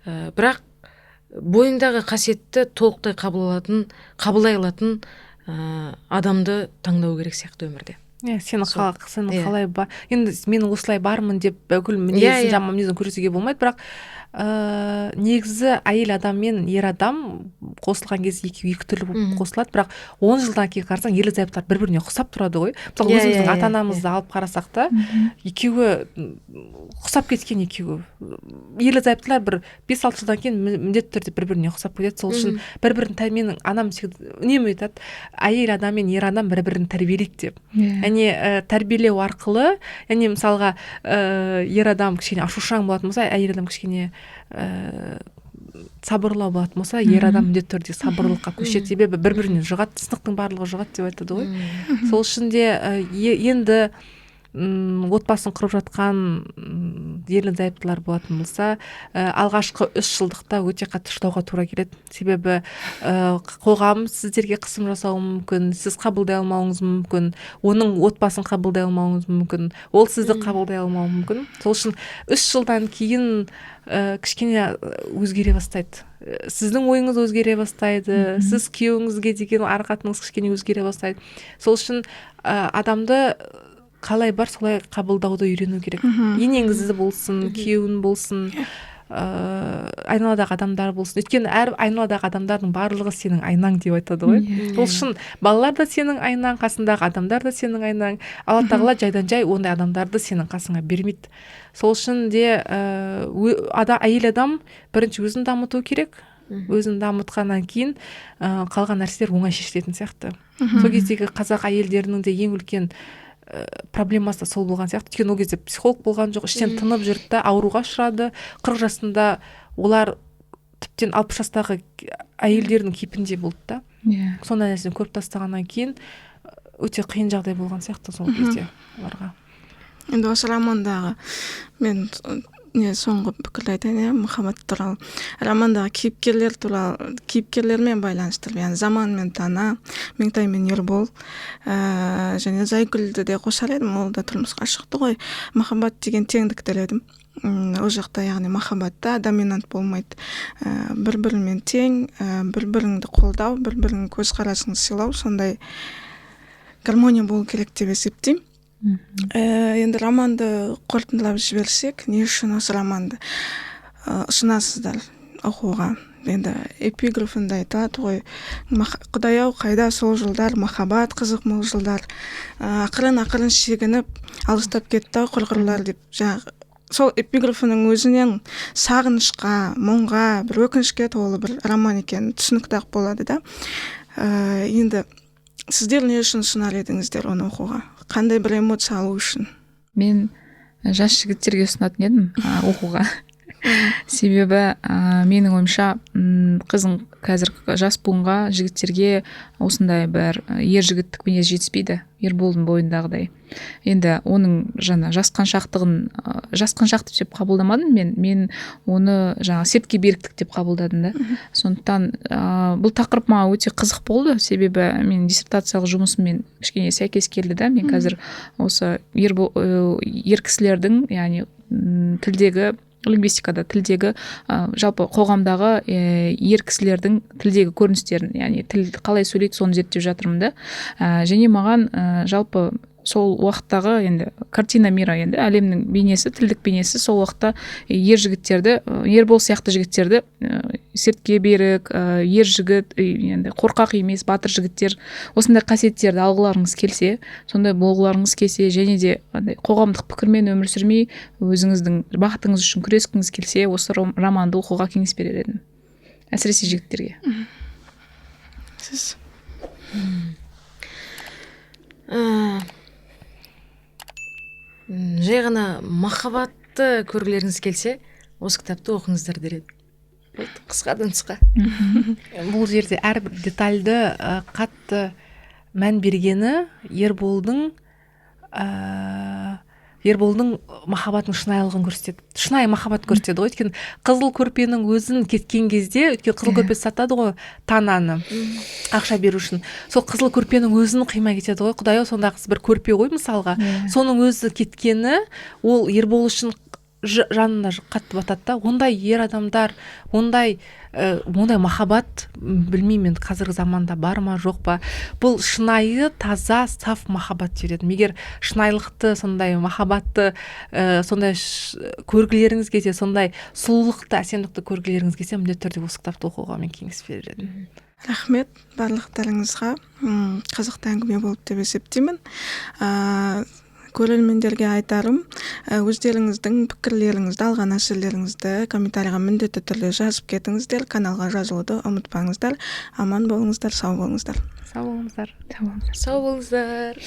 Бірақ бойыңдағы қасиетті толықтай қабылдай алатын адамды таңдау керек сияқты өмірде. Сені қалай бар. Енді мен осылай бармын деп бүкіл мінезін жаман мінезін көрсетуге болмайды, бірақ негізі әйел адам мен ер адам қосылған кезде екеуі екі түрлі болып қосылады, бірақ 10 жылдан кейін қарасаң ерлі зайыптылар бір-біріне ұқсап тұрады ғой. Мысалы өзіміздің ата-анамызды алып қарасақ та, екеуі ұқсап кеткен екеуі. Ерлі зайыптылар бір 5-6 жылдан кейін міндетті түрде бір-біріне ұқсап кетеді. Сол үшін бір-бірін менің анам үнемі айтады, әйел адам мен ер адам бір-бірін тәрбиелейді деп. Яғни тәрбиелеу арқылы, яғни мысалға ер адам кішкене ашушаң болатын болса, әйел адам кішкене сабырлау болатын болса, ер адам міндетті түрде сабырлыққа көшеді. Себебі бір-бірінен жұғады, сынықтың барлығы жұғады деп айтады ғой. Сол үшін де енді отбасын құрып жатқан ерлі зайыптылар болатын болса, алғашқы 3 жылдықта өте қатты шыдауға тура келеді. Себебі қоғам сіздерге қысым жасауы мүмкін, сіз қабылдай алмауыңыз мүмкін, оның отбасын қабылдай алмауыңыз мүмкін, ол сізді қабылдай алмауы мүмкін. Сол үшін 3 жылдан кейін кішкене өзгере бастайды. Сіздің ойыңыз өзгере бастайды, сіз күйеуіңізге деген ар-қатыныңыз кішкене өзгере бастайды. Сол үшін адамды қалай бар солай қабылдауды үйрену керек. Енеңізді болсын, күйеуін болсын, айналадағы адамдар болсын. Өйткені әр айналадағы адамдардың барлығы сенің айнаң деп айтады ғой. Сол үшін балалар да сенің айнаң, қасындағы адамдар да сенің айнаң. Алла тағала жайдан жай ондай адамдарды сенің қасыңа бермейді. Сол үшін де әйел адам бірінші өзін дамыту керек. Өзін дамытқаннан кейін қалған нәрселер оңай шешілетін сияқты. Сол кездегі қазақ әйелдерінің де ең үлкен проблемасы сол болған сияқты. Өйткені ол кезде психолог болған жоқ, іштен тынып жүрді да, ауруға ұшырады. 40 жасында олар тіптен 60 жастағы әйелдердің кейпінде болды да. Сондай нәрсені көріп тастағаннан кейін өте қиын жағдай болған сияқты сол кезде оларға. Енді осы романдағы мен соңғы пікір айтайын, махаббат туралы. Романдағы кейіпкерлермен байланыстырып, яғни Заман мен Тана, Меңтай мен Ербол, және Зайгүлді де қосар едім, ол да тұрмысқа шықты ғой. Махаббат деген теңдік тіледім. Ол жақта, яғни махаббатта доминант болмайды. Бір-бірімен тең, бір-біріңді қолдау, бір-біріңнің көзқарасыңды сыйлау, сондай гармония болу керек деп есептеймін. Енді романды қорытындылап жіберсек, не үшін осы романды ұсынасыздар оқуға? Енді эпиграфында айтады ғой, Құдай-ау, қайда сол жылдар, махаббат қызық мол жылдар, ақырын шегініп алыстап кетті құрғырлар деп. Сол эпиграфының өзінен сағынышқа, мұңға, бір өкінішке толы бір роман екені түсінікті болады да. Енді сіздер не үшін ұсынар едіңіздер оны оқуға? Қандай бір эмоция алу үшін? Мен жас жігіттерге ұсынатын едім оқуға. Себебі менің ойымша қызың қазір жас буынға, жігіттерге осындай бір ер жігіттік мінез жетіспейді, Ерболдың бойындағыдай. Енді оның жасқаншақтық деп қабылдамадым мен оны сертке беріктік деп қабылдадым да. Сондықтан бұл тақырып маған өте қызық болды, себебі мен диссертациялық жұмысыммен кішкене сәйкес келді да. Мен қазір осы ер кісілердің, яғни лингвистикада тілдегі жалпы қоғамдағы ер кісілердің тілдегі көріністерін, яғни тіл қалай сөйлейді соны зерттеп жатырмын да. Және маған жалпы сол уақыттағы енді картина мира, енді әлемнің бейнесі, тілдік бейнесі сол уақытта ер жігіттерді, Ербол сияқты жігіттерді сертке берік, ер жігіт, енді қорқақ емес, батыр жігіттер, осындай қасиеттерді алғыларыңыз келсе, сондай болғыларыңыз келсе, және де қоғамдық пікірмен өмір сүрмей өзіңіздің бақытыңыз үшін күрескіңіз келсе, осы романды оқуға кеңес берер едім, әсіресе жігіттерге. Сіз жай ғана махаббатты көргілеріңіз келсе, осы кітапты оқыңыздар дер едім. Қысқадан қысқа. Бұл жерде әрбір детальды қатты мән бергені Ерболдың махаббатын шынайылығын көрсетеді. Шынайы махаббат көрсетеді ғой. Өйткені қызыл көрпенің өзін кеткен кезде, өйткені қызыл көрпе сатады ғой Тананы ақша беру үшін. Сол қызыл көрпенің өзін қимай кетеді ғой. Құдай-ау, сонда бір көрпе ғой мысалға. Соның өзі кеткені ол Ербол үшін жанына қатты батады да. Ондай ер адамдар, ондай махаббат, білмеймін, қазіргі заманда бар ма жоқ па. Бұл шынайы, таза, саф махаббат береді. Егер шынайылықты, сондай махаббатты, сондай көргілеріңіз келсе, сондай сұлулықты, әсемдікті көргілеріңіз келсе, міндетті түрде осы кітапты оқуға мен кеңес берер едім. Рахмет барлықтарыңызға. Қызықты әңгіме болып деп есептеймін. Көрермендерге айтарым, өздеріңіздің пікірлеріңізді, алған әсерлеріңізді комментарийға міндетті түрде жазып кетіңіздер, каналға жазылуды ұмытпаңыздар. Аман болыңыздар, сау болыңыздар. Сау болыңыздар. Сау болыңыздар.